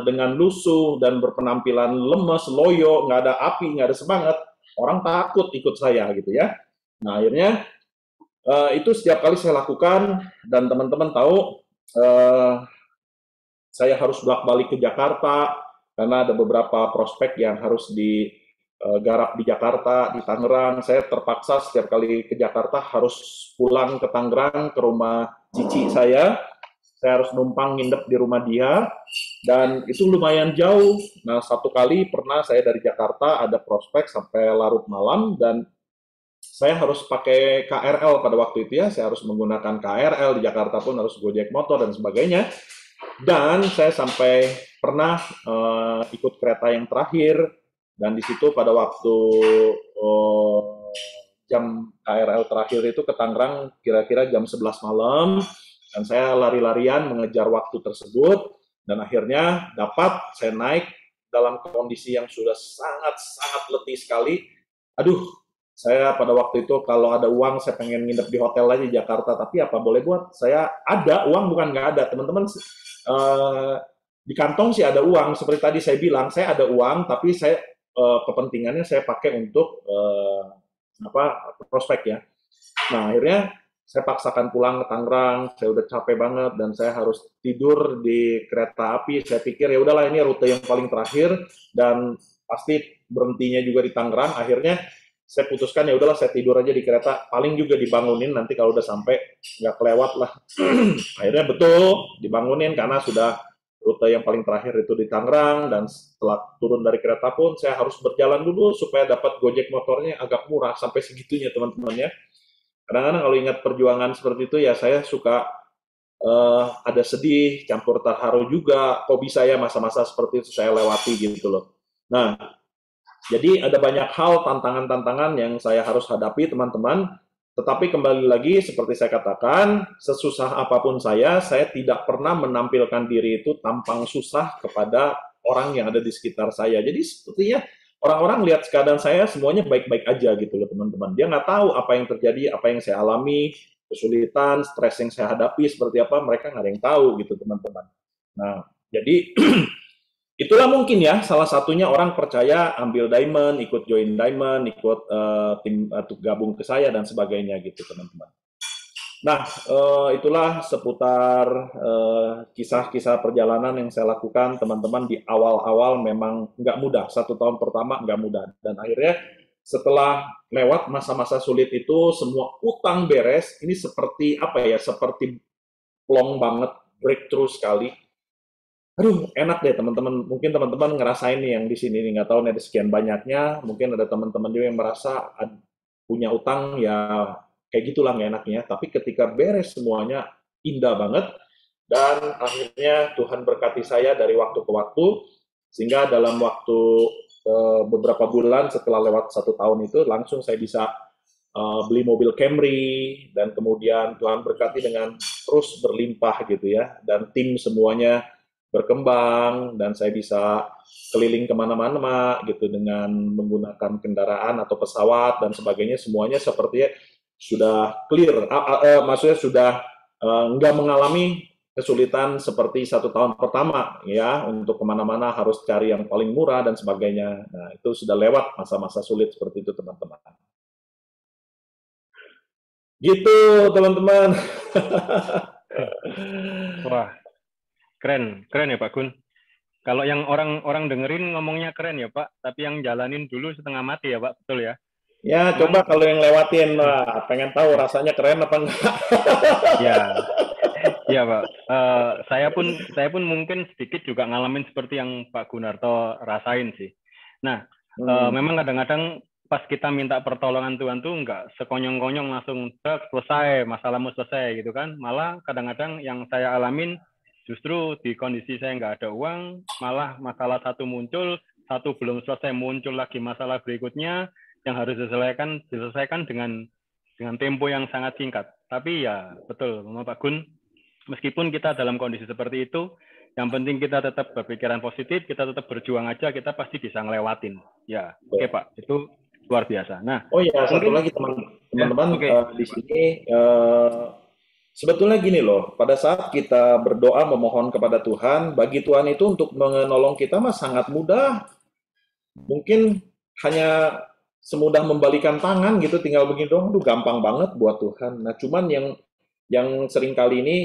Speaker 2: dengan lusuh dan berpenampilan lemes, loyo, nggak ada api, nggak ada semangat, orang takut ikut saya gitu ya. Nah, akhirnya itu setiap kali saya lakukan, dan teman-teman tahu saya harus bolak-balik ke Jakarta karena ada beberapa prospek yang harus digarap di Jakarta, di Tangerang. Saya terpaksa setiap kali ke Jakarta harus pulang ke Tangerang, ke rumah cici saya. Saya harus numpang nginep di rumah dia, dan itu lumayan jauh. Nah, satu kali pernah saya dari Jakarta ada prospek sampai larut malam, dan saya harus pakai KRL pada waktu itu ya. Saya harus menggunakan KRL, di Jakarta pun harus Gojek motor dan sebagainya. Dan saya sampai pernah ikut kereta yang terakhir, dan di situ pada waktu jam KRL terakhir itu ke Tangerang kira-kira jam 11 malam, dan saya lari-larian mengejar waktu tersebut, dan akhirnya dapat. Saya naik dalam kondisi yang sudah sangat-sangat letih sekali. Aduh, saya pada waktu itu kalau ada uang saya pengen nginep di hotel aja di Jakarta, tapi apa boleh buat, saya ada uang, bukan nggak ada teman-teman. Di kantong sih ada uang, seperti tadi saya bilang, saya ada uang, tapi saya kepentingannya saya pakai untuk prospek ya. Nah, akhirnya saya paksakan pulang ke Tangerang, saya udah capek banget dan saya harus tidur di kereta api. Saya pikir ya udahlah, ini rute yang paling terakhir dan pasti berhentinya juga di Tangerang. Akhirnya saya putuskan ya udahlah, saya tidur aja di kereta, paling juga dibangunin nanti kalau udah sampai, nggak kelewat lah. Akhirnya betul dibangunin karena sudah rute yang paling terakhir itu di Tangerang, dan setelah turun dari kereta pun saya harus berjalan dulu supaya dapat Gojek motornya agak murah, sampai segitunya teman-teman ya. Kadang-kadang kalau ingat perjuangan seperti itu ya, saya suka ada sedih, campur terharu juga, kok bisa ya masa-masa seperti itu saya lewati gitu loh. Nah, jadi ada banyak hal, tantangan-tantangan yang saya harus hadapi teman-teman, Tetapi kembali lagi, seperti saya katakan, sesusah apapun saya tidak pernah menampilkan diri itu tampang susah kepada orang yang ada di sekitar saya. Jadi sepertinya orang-orang lihat keadaan saya semuanya baik-baik aja gitu loh teman-teman. Dia nggak tahu apa yang terjadi, apa yang saya alami, kesulitan, stres yang saya hadapi seperti apa, mereka nggak ada yang tahu gitu teman-teman. Nah, jadi itulah mungkin ya salah satunya orang percaya ambil Diamond, ikut join Diamond, ikut tim gabung ke saya dan sebagainya gitu teman-teman. Nah, itulah seputar kisah-kisah perjalanan yang saya lakukan teman-teman di awal-awal memang nggak mudah. 1 tahun pertama nggak mudah. Dan akhirnya setelah lewat masa-masa sulit itu, semua utang beres. Ini seperti apa ya, seperti plong banget, breakthrough sekali. Aduh, enak deh teman-teman. Mungkin teman-teman ngerasain nih yang di sini nih, nggak tahu nih ada sekian banyaknya. Mungkin ada teman-teman juga yang merasa punya utang ya kayak gitulah nggak enaknya. Tapi ketika beres semuanya indah banget dan akhirnya Tuhan berkati saya dari waktu ke waktu sehingga dalam waktu beberapa bulan setelah lewat 1 tahun itu langsung saya bisa beli mobil Camry dan kemudian Tuhan berkati dengan terus berlimpah gitu ya dan tim semuanya berkembang dan saya bisa keliling kemana-mana gitu dengan menggunakan kendaraan atau pesawat dan sebagainya semuanya sepertinya sudah clear, maksudnya sudah nggak mengalami kesulitan seperti 1 tahun pertama ya untuk kemana-mana harus cari yang paling murah dan sebagainya. Nah itu sudah lewat masa-masa sulit seperti itu teman-teman. Gitu teman-teman.
Speaker 1: Wah, keren ya Pak Gun. Kalau yang orang dengerin ngomongnya keren ya Pak, tapi yang jalanin dulu setengah mati ya Pak, betul ya?
Speaker 2: Ya, coba kalau yang lewatin, lah, pengen tahu rasanya keren apa enggak?
Speaker 1: Ya, ya Pak. Saya pun mungkin sedikit juga ngalamin seperti yang Pak Gunarto rasain sih. Nah, memang kadang-kadang pas kita minta pertolongan Tuhan tuh nggak sekonyong-konyong langsung selesai, masalahmu selesai gitu kan. Malah kadang-kadang yang saya alamin justru di kondisi saya nggak ada uang, malah masalah satu muncul, satu belum selesai muncul lagi masalah berikutnya yang harus diselesaikan dengan tempo yang sangat singkat. Tapi ya betul, Pak Gun, meskipun kita dalam kondisi seperti itu, yang penting kita tetap berpikiran positif, kita tetap berjuang aja, kita pasti bisa ngelewatin. Ya, oke Pak, itu luar biasa. Nah,
Speaker 2: oh ya, satu lagi teman-teman di sini sebetulnya gini loh, pada saat kita berdoa memohon kepada Tuhan, bagi Tuhan itu untuk menolong kita mah sangat mudah. Mungkin hanya semudah membalikan tangan gitu, tinggal begini doang, aduh gampang banget buat Tuhan. Nah, cuman yang sering kali ini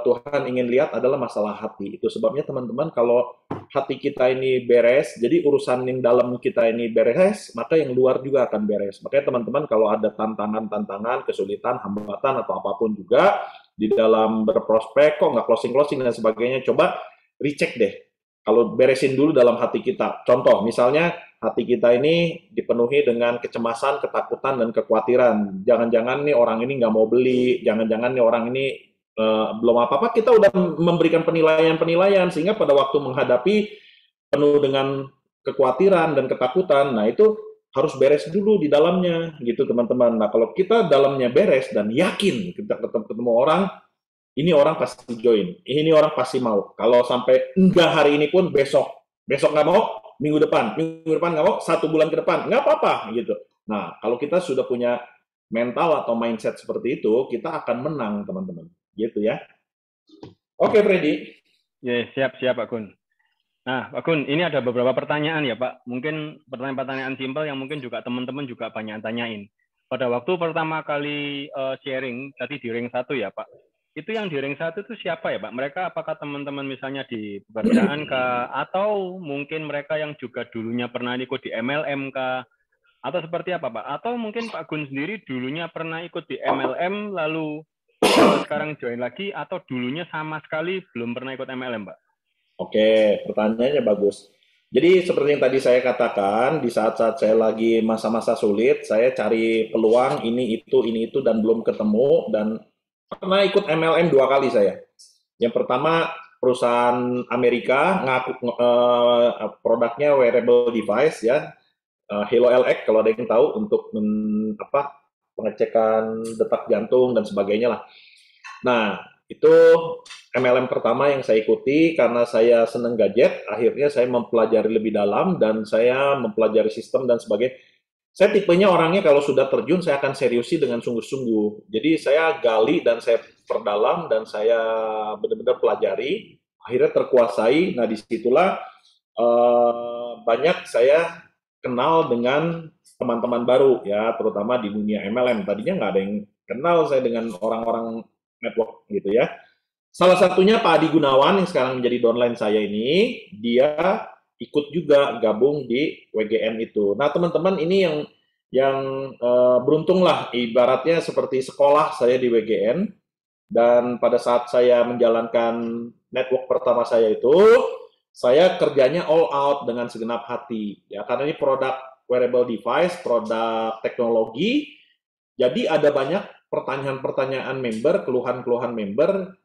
Speaker 2: Tuhan ingin lihat adalah masalah hati. Itu sebabnya teman-teman kalau hati kita ini beres, jadi urusan yang dalam kita ini beres, maka yang luar juga akan beres. Makanya teman-teman kalau ada tantangan, kesulitan, hambatan atau apapun juga di dalam berprospek, kok nggak closing dan sebagainya, coba recheck deh. Kalau beresin dulu dalam hati kita. Contoh, misalnya hati kita ini dipenuhi dengan kecemasan, ketakutan, dan kekhawatiran. Jangan-jangan nih orang ini nggak mau beli, jangan-jangan nih orang ini belum apa-apa, kita udah memberikan penilaian-penilaian, sehingga pada waktu menghadapi penuh dengan kekhawatiran dan ketakutan, nah itu harus beres dulu di dalamnya, gitu teman-teman. Nah kalau kita dalamnya beres dan yakin kita ketemu orang, ini orang pasti join, ini orang pasti mau. Kalau sampai enggak hari ini pun besok nggak mau, minggu depan nggak mau, 1 bulan ke depan nggak apa-apa gitu. Nah kalau kita sudah punya mental atau mindset seperti itu, kita akan menang teman-teman, gitu ya. Oke Freddy.
Speaker 1: Ya siap Pak Gun. Nah Pak Gun, ini ada beberapa pertanyaan ya Pak. Mungkin pertanyaan simpel yang mungkin juga teman-teman juga banyak tanyain. Pada waktu pertama kali sharing tadi di ring 1 ya Pak. Itu yang di ring 1 itu siapa ya Pak? Mereka apakah teman-teman misalnya di pekerjaan kah? Atau mungkin mereka yang juga dulunya pernah ikut di MLM kah? Atau seperti apa Pak? Atau mungkin Pak Gun sendiri dulunya pernah ikut di MLM lalu sekarang join lagi, atau dulunya sama sekali belum pernah ikut MLM Pak?
Speaker 2: Oke, pertanyaannya bagus. Jadi seperti yang tadi saya katakan, di saat-saat saya lagi masa-masa sulit, saya cari peluang ini itu dan belum ketemu, dan pernah ikut MLM 2 kali saya. Yang pertama perusahaan Amerika ngaku produknya wearable device ya, Halo LX kalau ada yang tahu, untuk pengecekan detak jantung dan sebagainya lah. Nah, itu MLM pertama yang saya ikuti karena saya seneng gadget, akhirnya saya mempelajari lebih dalam dan saya mempelajari sistem dan sebagainya. Saya tipenya orangnya kalau sudah terjun saya akan seriusi dengan sungguh-sungguh. Jadi saya gali dan saya perdalam dan saya benar-benar pelajari, akhirnya terkuasai. Nah, disitulah banyak saya kenal dengan teman-teman baru ya, terutama di dunia MLM. Tadinya nggak ada yang kenal saya dengan orang-orang network gitu ya. Salah satunya Pak Adi Gunawan yang sekarang menjadi downline saya ini, dia ikut juga gabung di WGN itu. Nah, teman-teman ini yang beruntung lah, ibaratnya seperti sekolah saya di WGN, dan pada saat saya menjalankan network pertama saya itu, saya kerjanya all out dengan segenap hati ya, karena ini produk wearable device, produk teknologi. Jadi ada banyak pertanyaan-pertanyaan member, keluhan-keluhan member,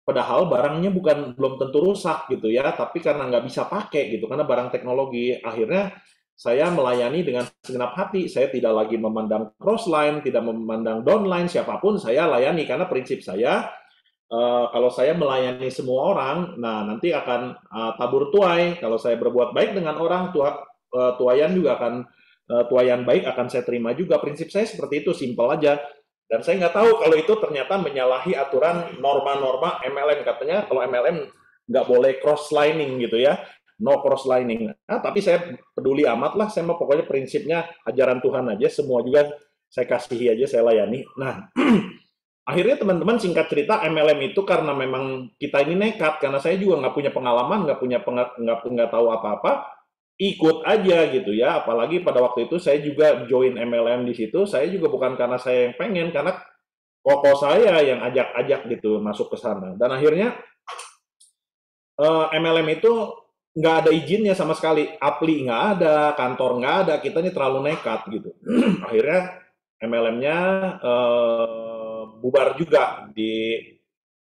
Speaker 2: padahal barangnya belum tentu rusak gitu ya, tapi karena nggak bisa pakai gitu, karena barang teknologi. Akhirnya saya melayani dengan segenap hati. Saya tidak lagi memandang crossline, tidak memandang downline, siapapun saya layani karena prinsip saya kalau saya melayani semua orang, nah nanti akan tabur tuai. Kalau saya berbuat baik dengan orang, tuayan juga akan tuayan baik akan saya terima juga. Prinsip saya seperti itu, simpel aja. Dan saya nggak tahu kalau itu ternyata menyalahi aturan norma-norma MLM. Katanya kalau MLM nggak boleh cross-lining gitu ya, no cross-lining. Nah, tapi saya peduli amat lah, saya mau pokoknya prinsipnya ajaran Tuhan aja, semua juga saya kasihi aja, saya layani. Nah, akhirnya teman-teman singkat cerita MLM itu karena memang kita ini nekat, karena saya juga nggak punya pengalaman, nggak tahu apa-apa, ikut aja gitu ya. Apalagi pada waktu itu saya juga join MLM di situ, saya juga bukan karena saya yang pengen, karena koko saya yang ajak-ajak gitu masuk ke sana. Dan akhirnya MLM itu nggak ada izinnya sama sekali, apli nggak ada, kantor nggak ada, kita ini terlalu nekat gitu. Akhirnya MLM-nya bubar juga di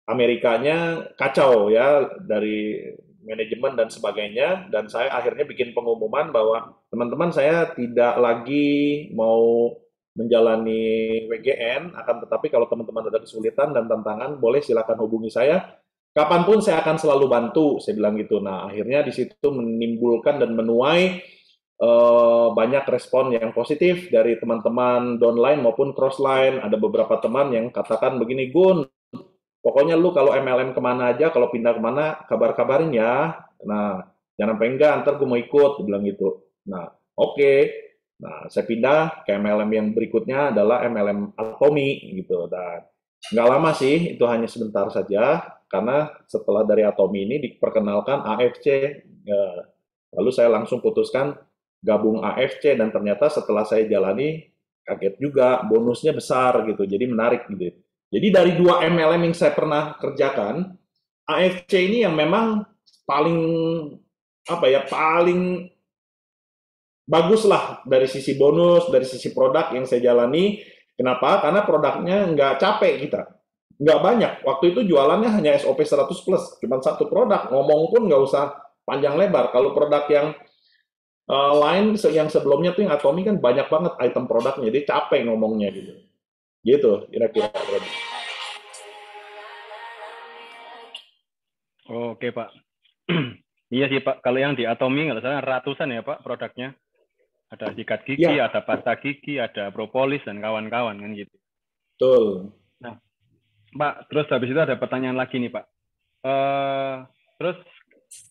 Speaker 2: Amerikanya, kacau ya dari manajemen dan sebagainya, dan saya akhirnya bikin pengumuman bahwa teman-teman saya tidak lagi mau menjalani WGN, akan tetapi kalau teman-teman ada kesulitan dan tantangan boleh silakan hubungi saya, kapanpun saya akan selalu bantu, saya bilang gitu. Nah, akhirnya di situ menimbulkan dan menuai banyak respon yang positif dari teman-teman downline maupun crossline. Ada beberapa teman yang katakan begini, Gun, pokoknya lu kalau MLM kemana aja, kalau pindah kemana, kabar-kabarin ya. Nah, jangan sampai enggak, ntar gue mau ikut, bilang gitu. Nah, oke. Nah, saya pindah ke MLM yang berikutnya adalah MLM Atomi gitu. Dan nggak lama sih, itu hanya sebentar saja, karena setelah dari Atomi ini diperkenalkan AFC. Lalu saya langsung putuskan gabung AFC, dan ternyata setelah saya jalani, kaget juga, bonusnya besar gitu, jadi menarik gitu. Jadi dari 2 MLM yang saya pernah kerjakan, AFC ini yang memang paling paling bagus lah dari sisi bonus, dari sisi produk yang saya jalani. Kenapa? Karena produknya nggak capek kita, nggak banyak. Waktu itu jualannya hanya SOP 100 plus, cuma satu produk, ngomong pun nggak usah panjang lebar. Kalau produk yang lain yang sebelumnya tuh yang Atomi kan banyak banget item produknya, jadi capek ngomongnya gitu. Gitu kira-kira.
Speaker 1: Oke, Pak. Iya sih, Pak. Kalau yang di Atomi nggak salah ratusan ya, Pak, produknya. Ada sikat gigi,
Speaker 2: Ya,
Speaker 1: ada pasta gigi, ada propolis, dan kawan-kawan kan gitu.
Speaker 2: betul.
Speaker 1: Nah, Pak, terus habis itu ada pertanyaan lagi nih, Pak. Terus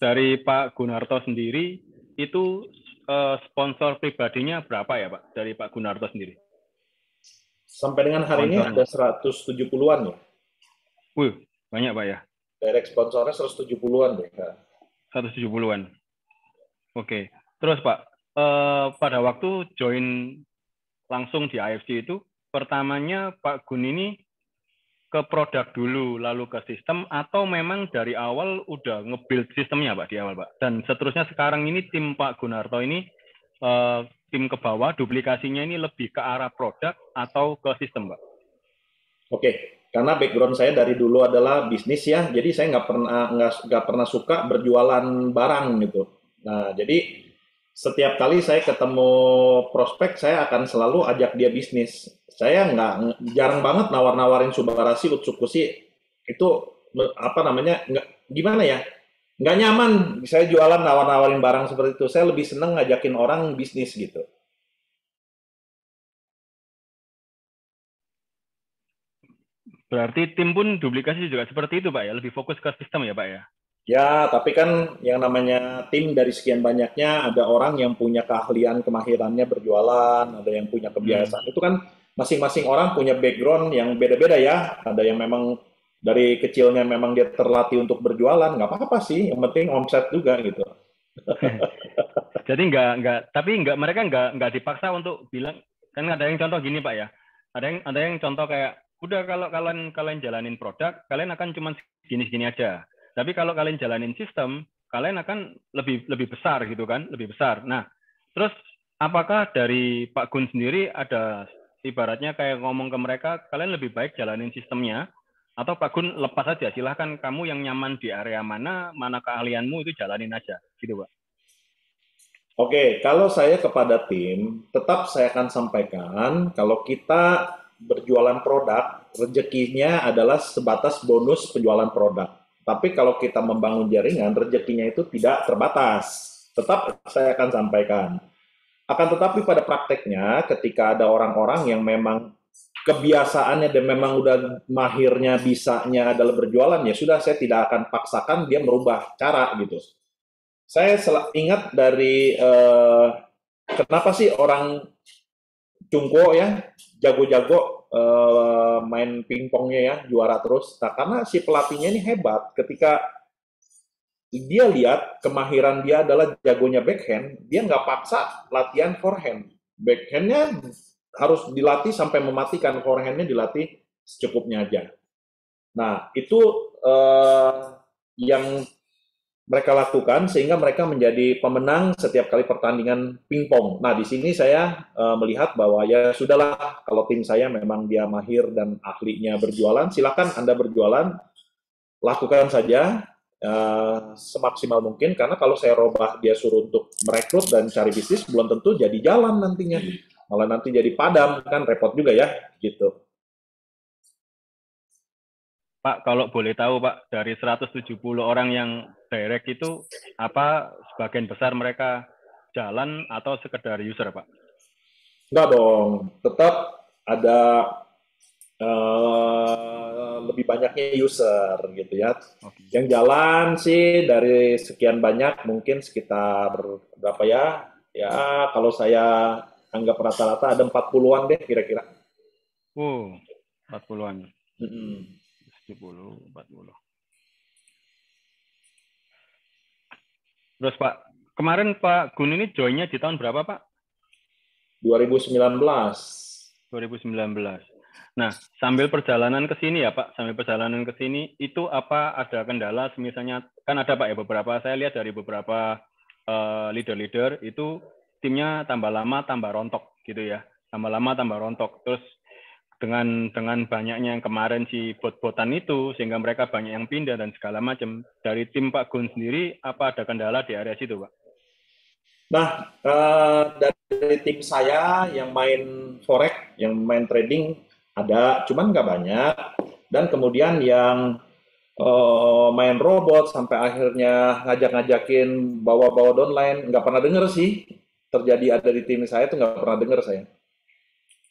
Speaker 1: dari Pak Gunarto sendiri, itu sponsor pribadinya berapa ya, Pak? Dari Pak Gunarto sendiri?
Speaker 2: Sampai dengan hari ini ada 170-an ya.
Speaker 1: Wih, banyak, Pak ya?
Speaker 2: Direct sponsornya 170-an deh.
Speaker 1: 170-an. Oke. Terus, Pak, pada waktu join langsung di AFC itu, pertamanya Pak Gun ini ke produk dulu, lalu ke sistem, atau memang dari awal udah nge-build sistemnya, Pak, di awal, Pak? Dan seterusnya sekarang ini tim Pak Gunarto ini, tim ke bawah, duplikasinya ini lebih ke arah produk atau ke sistem, Pak?
Speaker 2: Oke, karena background saya dari dulu adalah bisnis ya, jadi saya nggak pernah suka berjualan barang gitu. Nah, jadi setiap kali saya ketemu prospek, saya akan selalu ajak dia bisnis. Saya jarang banget nawar-nawarin Subarashi, Utsukushi itu apa namanya gimana ya? Nggak nyaman saya jualan nawar-nawarin barang seperti itu. Saya lebih seneng ngajakin orang bisnis gitu.
Speaker 1: Berarti tim pun duplikasi juga seperti itu, Pak ya? Lebih fokus ke sistem ya, Pak ya?
Speaker 2: Ya, tapi kan yang namanya tim dari sekian banyaknya ada orang yang punya keahlian, kemahirannya berjualan, ada yang punya
Speaker 1: Hmm.
Speaker 2: kebiasaan. Itu kan masing-masing orang punya background yang beda-beda ya. Ada yang memang dari kecilnya memang dia terlatih untuk berjualan, nggak apa-apa sih. Yang penting omset juga gitu.
Speaker 1: Jadi tapi mereka nggak dipaksa untuk bilang, kan ada yang contoh gini Pak ya, ada yang contoh kayak, udah kalau kalian jalanin produk, kalian akan cuma segini-segini aja. Tapi kalau kalian jalanin sistem, kalian akan lebih lebih besar gitu kan, lebih besar. Nah, terus apakah dari Pak Gun sendiri ada ibaratnya kayak ngomong ke mereka, kalian lebih baik jalanin sistemnya, atau Pak Gun lepas aja, silahkan kamu yang nyaman di area mana keahlianmu itu jalanin aja, gitu Pak.
Speaker 2: Oke, kalau saya kepada tim, tetap saya akan sampaikan kalau kita berjualan produk, rezekinya adalah sebatas bonus penjualan produk. Tapi kalau kita membangun jaringan, rezekinya itu tidak terbatas. Tetap saya akan sampaikan. Akan tetapi pada prakteknya, ketika ada orang-orang yang memang kebiasaannya dan memang udah mahirnya, bisanya adalah berjualan, ya sudah saya tidak akan paksakan dia merubah cara gitu. Saya ingat dari kenapa sih orang Cungko ya jago-jago main pingpongnya ya juara terus. Nah, karena si pelatihnya ini hebat. Ketika dia lihat kemahiran dia adalah jagonya backhand, dia nggak paksa latihan forehand. Backhandnya harus dilatih sampai mematikan, forehandnya dilatih secukupnya aja. Nah, itu yang mereka lakukan sehingga mereka menjadi pemenang setiap kali pertandingan pingpong. Nah, di sini saya melihat bahwa ya sudahlah kalau tim saya memang dia mahir dan ahlinya berjualan, silakan Anda berjualan, lakukan saja semaksimal mungkin karena kalau saya robah dia suruh untuk merekrut dan cari bisnis belum tentu jadi jalan nantinya. Malah nanti jadi padam kan repot juga ya gitu.
Speaker 1: Pak, kalau boleh tahu Pak, dari 170 orang yang direct itu, apa sebagian besar mereka jalan atau sekedar user Pak?
Speaker 2: Enggak dong, tetap ada lebih banyaknya user gitu ya.
Speaker 1: Oke.
Speaker 2: Yang jalan sih dari sekian banyak mungkin sekitar berapa ya? Ya kalau saya anggap rata-rata ada 40-an deh kira-kira.
Speaker 1: 40-an.
Speaker 2: Mm-mm.
Speaker 1: 70, 40. Terus Pak, kemarin Pak Gun ini joinnya di tahun berapa Pak?
Speaker 2: 2019.
Speaker 1: 2019. Nah, sambil perjalanan ke sini ya Pak, sambil perjalanan ke sini, itu apa ada kendala, misalnya, kan ada Pak ya beberapa, saya lihat dari beberapa leader-leader, itu timnya tambah lama, tambah rontok gitu ya. Tambah lama, tambah rontok. Terus dengan banyaknya yang kemarin si bot-botan itu, sehingga mereka banyak yang pindah dan segala macam. Dari tim Pak Gun sendiri, apa ada kendala di area situ Pak?
Speaker 2: Nah, dari tim saya yang main forex, yang main trading ada, cuman nggak banyak. Dan kemudian yang main robot sampai akhirnya ngajak-ngajakin bawa-bawa downline, nggak pernah denger sih terjadi ada di tim saya itu nggak pernah denger saya.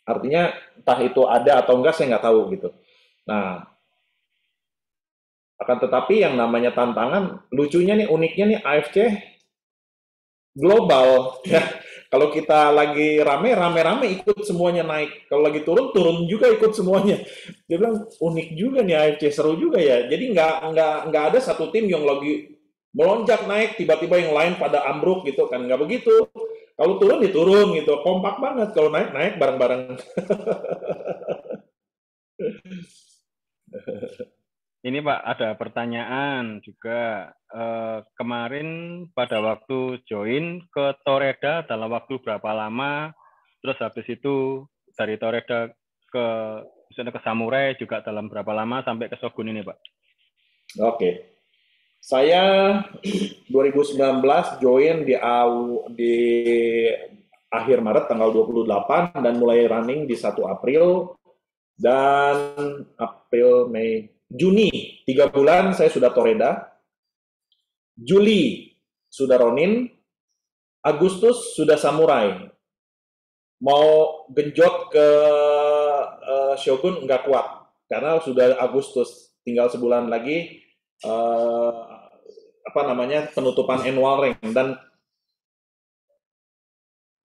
Speaker 2: Artinya entah itu ada atau enggak saya nggak tahu gitu. Nah, akan tetapi yang namanya tantangan, lucunya nih, uniknya nih AFC global ya. Kalau kita lagi rame-rame ikut semuanya naik. Kalau lagi turun juga ikut semuanya. Dia bilang unik juga nih AFC, seru juga ya. Jadi nggak ada satu tim yang lagi melonjak naik tiba-tiba yang lain pada ambruk gitu kan, nggak begitu. Kalau turun diturun gitu, kompak banget. Kalau naik naik bareng-bareng.
Speaker 1: Ini Pak, ada pertanyaan juga. Kemarin pada waktu join ke Toreda dalam waktu berapa lama? Terus habis itu dari Toreda ke misalnya ke Samurai juga dalam berapa lama sampai ke Shogun ini Pak?
Speaker 2: Oke. Saya 2019 join di akhir Maret tanggal 28 dan mulai running di 1 April dan April, Mei, Juni 3 bulan saya sudah Toreda, Juli sudah Ronin, Agustus sudah Samurai. Mau genjot ke Shogun nggak kuat karena sudah Agustus, tinggal sebulan lagi penutupan annual rank dan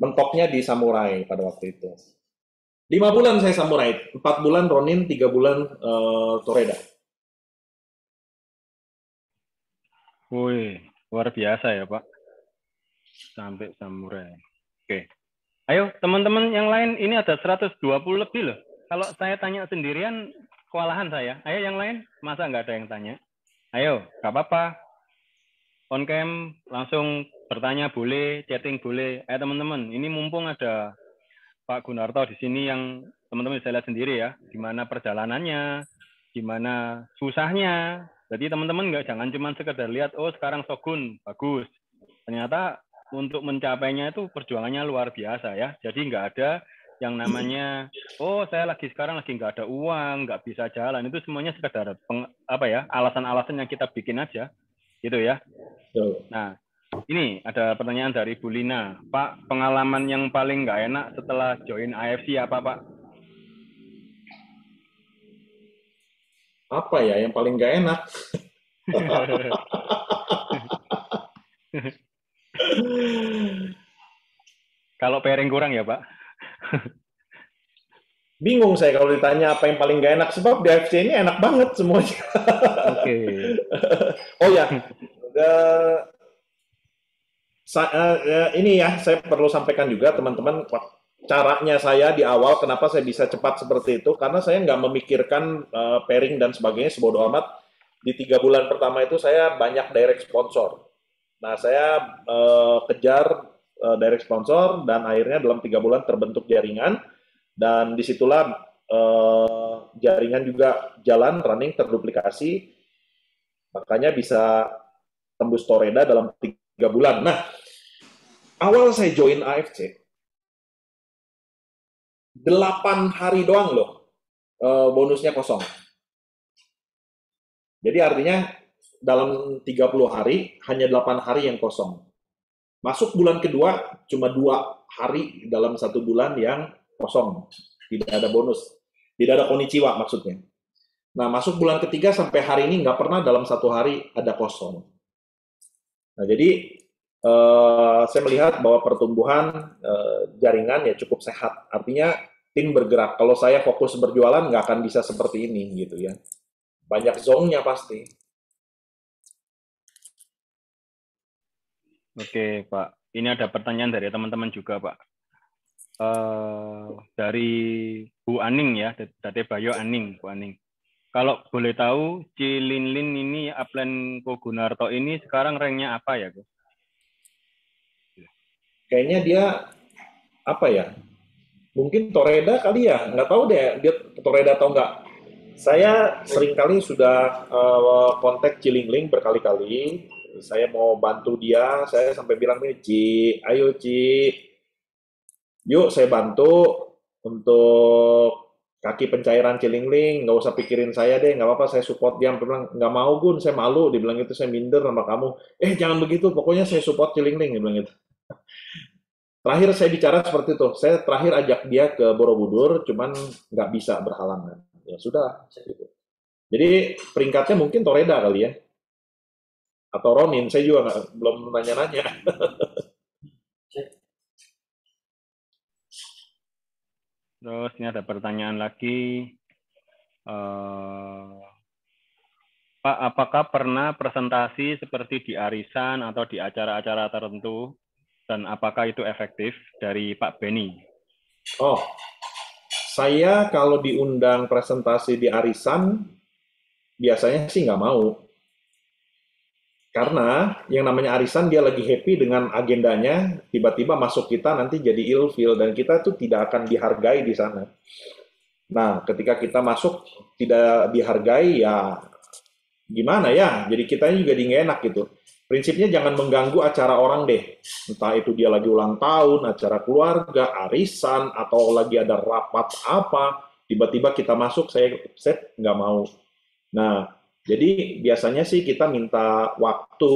Speaker 2: mentoknya di Samurai pada waktu itu. 5 bulan saya Samurai, 4 bulan Ronin, 3 bulan Toreda.
Speaker 1: Wih, luar biasa ya Pak. Sampai Samurai. Oke. Ayo teman-teman yang lain, ini ada 120 lebih loh. Kalau saya tanya sendirian, kewalahan saya. Ayo yang lain, masa nggak ada yang tanya? Ayo, nggak apa-apa. On cam, langsung bertanya boleh, chatting boleh. Ayo teman-teman, ini mumpung ada Pak Gunarto di sini yang teman-teman bisa lihat sendiri ya, gimana perjalanannya, gimana susahnya. Jadi teman-teman jangan cuma sekedar lihat, oh sekarang Shogun, bagus. Ternyata untuk mencapainya itu perjuangannya luar biasa ya. Jadi nggak ada yang namanya, oh saya sekarang lagi nggak ada uang, nggak bisa jalan. Itu semuanya sekedar alasan-alasan yang kita bikin aja, gitu ya. Nah, ini ada pertanyaan dari Bu Lina. Pak, pengalaman yang paling nggak enak setelah join AFC apa Pak?
Speaker 2: Apa ya yang paling nggak enak?
Speaker 1: Kalau pairing kurang ya Pak?
Speaker 2: Bingung saya kalau ditanya apa yang paling nggak enak, sebab di AFC ini enak banget semuanya.
Speaker 1: Oke.
Speaker 2: Oh ya, ini ya saya perlu sampaikan juga teman-teman, caranya saya di awal kenapa saya bisa cepat seperti itu, karena saya nggak memikirkan pairing dan sebagainya, sebodoh amat. Di 3 bulan pertama itu saya banyak direct sponsor. Nah saya kejar direct sponsor dan akhirnya dalam 3 bulan terbentuk jaringan. Dan disitulah jaringan juga jalan, running, terduplikasi, makanya bisa tembus Toreda dalam 3 bulan. Nah, awal saya join AFC, 8 hari doang loh, bonusnya kosong. Jadi artinya dalam 30 hari, hanya 8 hari yang kosong. Masuk bulan kedua, cuma 2 hari dalam 1 bulan yang kosong, tidak ada bonus, tidak ada konnichiwa maksudnya. Nah, masuk bulan ketiga sampai hari ini nggak pernah dalam 1 hari ada kosong. Nah, jadi saya melihat bahwa pertumbuhan jaringan ya cukup sehat. Artinya tim bergerak. Kalau saya fokus berjualan nggak akan bisa seperti ini gitu ya. Banyak zone-nya pasti.
Speaker 1: Oke Pak, ini ada pertanyaan dari teman-teman juga Pak. Dari Bu Aning ya, dari Bayo Aning, Bu Aning. Kalau boleh tahu, Cilinlin ini upline Ko Gunarto ini sekarang ranknya apa ya, Gus?
Speaker 2: Kayaknya dia apa ya? Mungkin Toreda kali ya, nggak tahu deh dia Toreda atau nggak. Saya seringkali sudah kontak Cilingling berkali-kali. Saya mau bantu dia, saya sampai bilang nih, Ci, ayo Ci, yuk saya bantu untuk kaki pencairan Cilingling, nggak usah pikirin saya deh, nggak apa-apa saya support dia. Dia bilang, nggak mau Gun, saya malu, dibilang itu saya minder sama kamu. Jangan begitu, pokoknya saya support Cilingling, dia bilang gitu. Terakhir saya bicara seperti itu, saya terakhir ajak dia ke Borobudur, cuman nggak bisa berhalangan. Ya sudah, gitu. Jadi peringkatnya mungkin Toreda kali ya, atau Ronin, saya juga belum nanya-nanya.
Speaker 1: Terus ini ada pertanyaan lagi. Pak, apakah pernah presentasi seperti di arisan atau di acara-acara tertentu? Dan apakah itu efektif dari Pak Benny?
Speaker 2: Oh, saya kalau diundang presentasi di arisan, biasanya sih nggak mau. Karena yang namanya arisan dia lagi happy dengan agendanya, tiba-tiba masuk kita nanti jadi ilfeel dan kita tuh tidak akan dihargai di sana. Nah, ketika kita masuk tidak dihargai ya gimana ya? Jadi kita juga nggak enak gitu. Prinsipnya jangan mengganggu acara orang deh. Entah itu dia lagi ulang tahun, acara keluarga, arisan, atau lagi ada rapat apa, tiba-tiba kita masuk, saya nggak mau. Nah, jadi biasanya sih kita minta waktu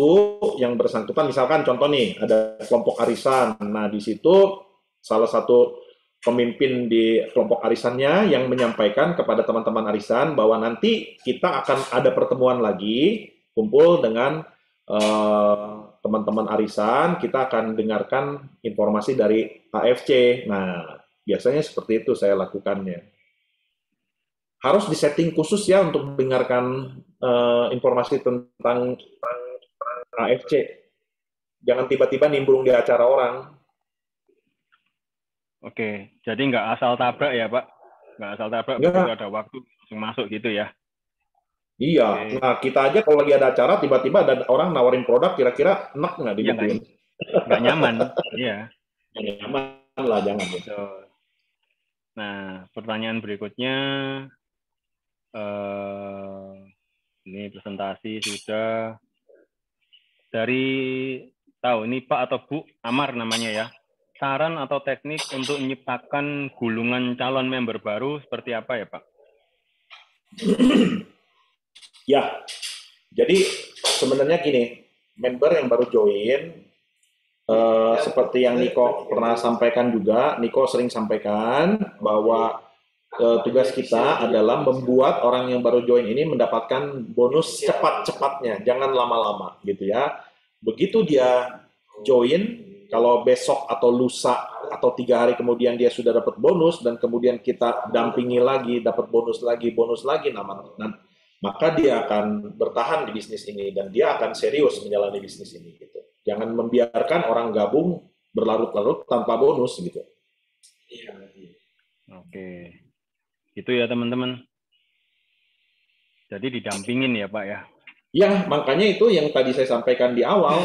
Speaker 2: yang bersangkutan, misalkan contoh nih, ada kelompok arisan. Nah, di situ salah satu pemimpin di kelompok arisannya yang menyampaikan kepada teman-teman arisan bahwa nanti kita akan ada pertemuan lagi, kumpul dengan teman-teman arisan, kita akan dengarkan informasi dari AFC. Nah, biasanya seperti itu saya lakukannya. Harus disetting khusus ya untuk dengarkan informasi tentang AFC. Jangan tiba-tiba nimbrung di acara orang.
Speaker 1: Oke, jadi nggak asal tabrak ya Pak? Nggak asal tabrak, begitu ada waktu langsung masuk gitu ya?
Speaker 2: Iya,
Speaker 1: Oke.
Speaker 2: nah kita aja kalau lagi ada acara, tiba-tiba ada orang nawarin produk, kira-kira enak nggak
Speaker 1: Iya,
Speaker 2: dibetuin?
Speaker 1: nggak nyaman, iya.
Speaker 2: Nggak nyaman lah, jangan ya.
Speaker 1: So, nah, pertanyaan berikutnya, ini presentasi sudah. Dari tahu ini Pak atau Bu, Amar namanya ya. Saran atau teknik untuk menciptakan gulungan calon member baru seperti apa ya Pak?
Speaker 2: Ya, jadi sebenarnya gini, member yang baru join, seperti yang Niko pernah sampaikan juga, Niko sering sampaikan bahwa tugas kita adalah membuat orang yang baru join ini mendapatkan bonus cepat-cepatnya, jangan lama-lama gitu ya. Begitu dia join, kalau besok atau lusa atau 3 hari kemudian dia sudah dapat bonus dan kemudian kita dampingi lagi, dapat bonus lagi, maka dia akan bertahan di bisnis ini dan dia akan serius menjalani bisnis ini gitu. Jangan membiarkan orang gabung berlarut-larut tanpa bonus gitu.
Speaker 1: Oke, itu ya teman-teman. Jadi didampingin ya Pak ya?
Speaker 2: Ya, makanya itu yang tadi saya sampaikan di awal.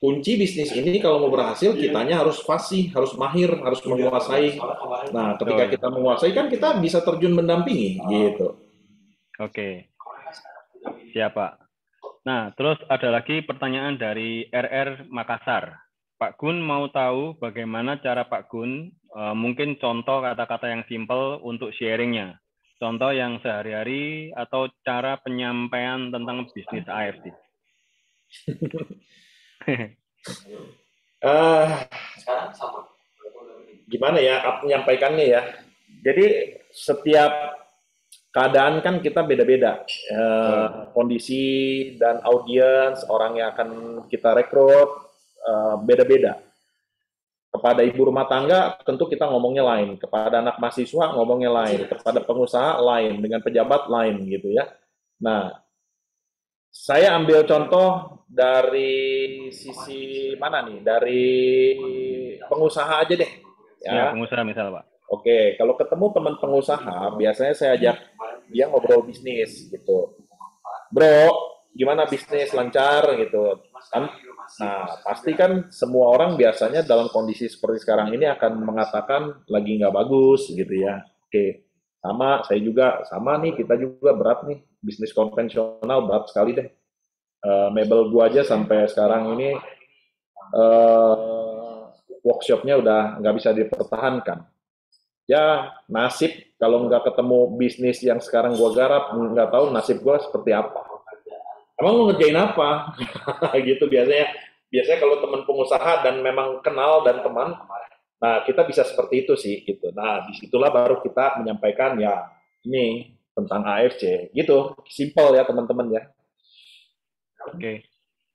Speaker 2: Kunci bisnis ini kalau mau berhasil, kitanya harus fasih, harus mahir, harus menguasai. Nah, ketika kita menguasai kan kita bisa terjun mendampingi gitu.
Speaker 1: Oke, siap Pak. Nah, terus ada lagi pertanyaan dari RR Makassar. Pak Gun mau tahu bagaimana cara Pak Gun, mungkin contoh kata-kata yang simpel untuk sharingnya. Contoh yang sehari-hari atau cara penyampaian tentang bisnis AFC.
Speaker 2: Gimana ya menyampaikannya ya? Jadi setiap keadaan kan kita beda-beda. Kondisi dan audiens, orang yang akan kita rekrut, beda-beda. Kepada ibu rumah tangga tentu kita ngomongnya lain, kepada anak mahasiswa ngomongnya lain, kepada pengusaha lain, dengan pejabat lain gitu ya. Nah, saya ambil contoh dari sisi mana nih? Dari pengusaha aja deh.
Speaker 1: Ya, pengusaha misal Pak.
Speaker 2: Oke, kalau ketemu teman pengusaha, biasanya saya ajak dia ngobrol bisnis gitu. Bro, gimana bisnis lancar gitu kan? Nah, pasti kan semua orang biasanya dalam kondisi seperti sekarang ini akan mengatakan lagi nggak bagus gitu ya. Oke, sama saya juga, sama nih kita juga berat nih, bisnis konvensional berat sekali deh. Mebel gua aja sampai sekarang ini workshopnya udah nggak bisa dipertahankan. Ya, nasib kalau nggak ketemu bisnis yang sekarang gua garap, nggak tahu nasib gua seperti apa. Emang lu ngerjain apa? Gitu biasanya. Biasanya kalau teman pengusaha dan memang kenal dan teman, nah kita bisa seperti itu sih gitu. Nah, disitulah baru kita menyampaikan ya ini tentang AFC gitu. Simple ya teman-teman ya.
Speaker 1: Oke.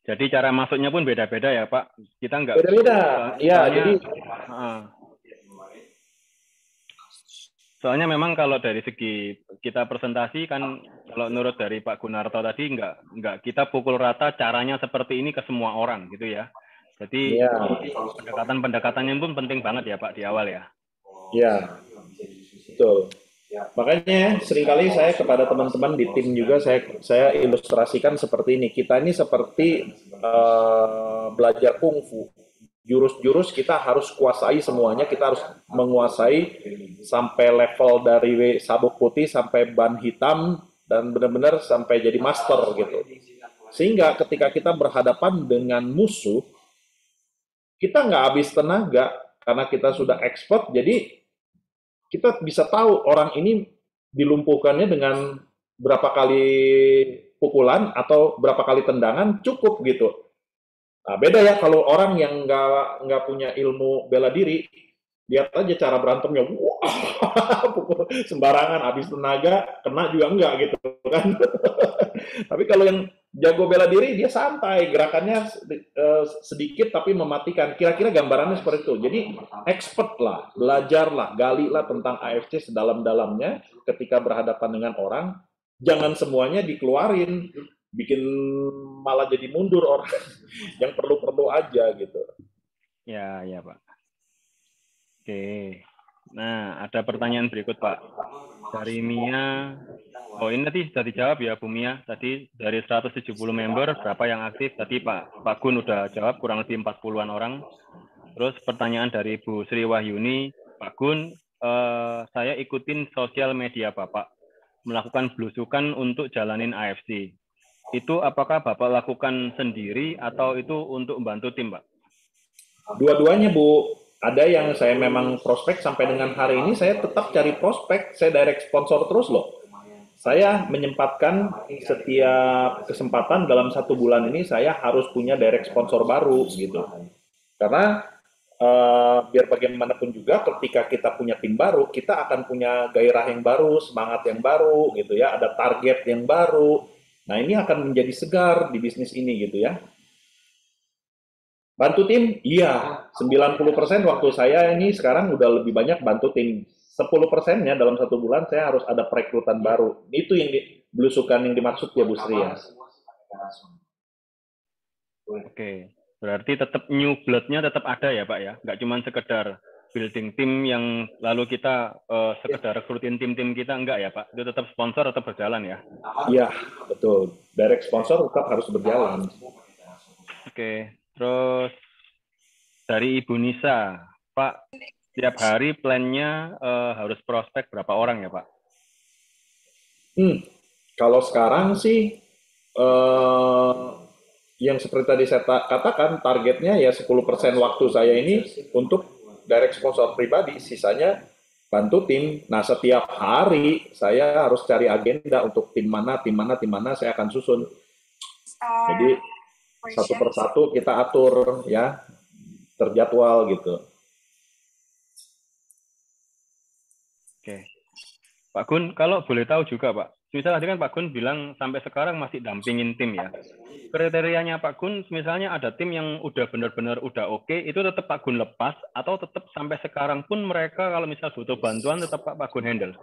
Speaker 1: Jadi cara masuknya pun beda-beda ya Pak. Kita nggak
Speaker 2: beda-beda. Ya, jadi
Speaker 1: soalnya memang kalau dari segi kita presentasi kan, kalau menurut dari Pak Gunarto tadi nggak kita pukul rata caranya seperti ini ke semua orang gitu ya. Jadi pendekatan-pendekatannya pun penting banget ya Pak di awal ya.
Speaker 2: Iya, betul. Makanya seringkali saya kepada teman-teman di tim juga saya ilustrasikan seperti ini. Kita ini seperti belajar kungfu. Jurus-jurus kita harus kuasai semuanya, kita harus menguasai sampai level dari sabuk putih sampai ban hitam dan benar-benar sampai jadi master gitu. Sehingga ketika kita berhadapan dengan musuh, kita nggak habis tenaga karena kita sudah expert, jadi kita bisa tahu orang ini dilumpuhkannya dengan berapa kali pukulan atau berapa kali tendangan cukup gitu. Nah, beda ya kalau orang yang nggak punya ilmu bela diri, lihat aja cara berantemnya, wah, pukul sembarangan, habis tenaga, kena juga enggak gitu kan. Tapi kalau yang jago bela diri, dia santai, gerakannya sedikit tapi mematikan. Kira-kira gambarannya seperti itu. Jadi expert lah, belajarlah, gali lah tentang AFC sedalam-dalamnya. Ketika berhadapan dengan orang, jangan semuanya dikeluarin, bikin malah jadi mundur orang. Yang perlu-perlu aja gitu.
Speaker 1: Ya, ya Pak. Oke. Nah, ada pertanyaan berikut Pak. Dari Mia. Oh, ini tadi sudah dijawab ya Bu Mia. Tadi dari 170 member, berapa yang aktif? Tadi Pak Gun udah jawab, kurang lebih 40-an orang. Terus pertanyaan dari Bu Sri Wahyuni. Pak Gun, saya ikutin sosial media Bapak. Melakukan belusukan untuk jalanin AFC. Itu apakah Bapak lakukan sendiri atau itu untuk membantu tim, Pak?
Speaker 2: Dua-duanya, Bu. Ada yang saya memang prospek sampai dengan hari ini, saya tetap cari prospek, saya direct sponsor terus loh. Saya menyempatkan setiap kesempatan dalam 1 bulan ini, saya harus punya direct sponsor baru gitu. Karena biar bagaimanapun juga ketika kita punya tim baru, kita akan punya gairah yang baru, semangat yang baru gitu ya, ada target yang baru. Nah, ini akan menjadi segar di bisnis ini gitu ya. Bantu tim? Iya. 90% waktu saya ini sekarang udah lebih banyak bantu tim. 10%-nya dalam 1 bulan saya harus ada perekrutan baru. Itu yang belusukan yang dimaksud ya Bu Sri ya.
Speaker 1: Oke. Berarti tetap new blood-nya tetap ada ya Pak ya? Nggak cuma sekedar building tim yang lalu kita sekedar rekrutin tim-tim kita, enggak ya Pak? Itu tetap sponsor tetap berjalan ya?
Speaker 2: Iya, betul. Direct sponsor tetap harus berjalan.
Speaker 1: Oke. Terus dari Ibu Nisa, Pak, tiap hari plan-nya harus prospek berapa orang ya Pak?
Speaker 2: Kalau sekarang sih yang seperti tadi saya katakan, targetnya ya 10% waktu saya ini untuk direct sponsor pribadi, sisanya bantu tim. Nah, setiap hari saya harus cari agenda untuk tim mana, saya akan susun. Jadi satu persatu kita atur ya, terjadwal gitu.
Speaker 1: Oke. Pak Gun, kalau boleh tahu juga Pak, misalnya tadi kan Pak Gun bilang sampai sekarang masih dampingin tim ya. Kriterianya Pak Gun, misalnya ada tim yang udah benar-benar udah oke, itu tetap Pak Gun lepas atau tetap sampai sekarang pun mereka kalau misal butuh bantuan tetap Pak Gun handle?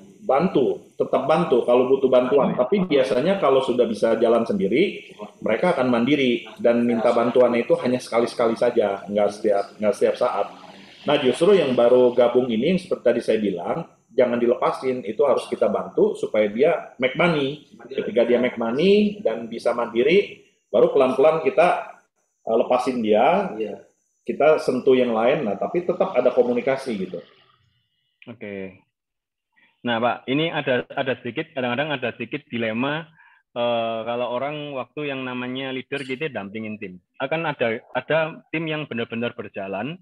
Speaker 2: Bantu, tetap bantu kalau butuh bantuan. Tapi biasanya kalau sudah bisa jalan sendiri, mereka akan mandiri dan minta bantuannya itu hanya sekali-sekali saja, nggak setiap saat. Nah, justru yang baru gabung ini, yang seperti tadi saya bilang, jangan dilepasin, itu harus kita bantu supaya dia make money. Ketika dia make money dan bisa mandiri, baru pelan-pelan kita lepasin dia, kita sentuh yang lain, nah tapi tetap ada komunikasi gitu.
Speaker 1: Oke. Nah Pak, ini ada sedikit, kadang-kadang ada sedikit dilema kalau orang waktu yang namanya leader kita dampingin tim. Akan ada tim yang benar-benar berjalan,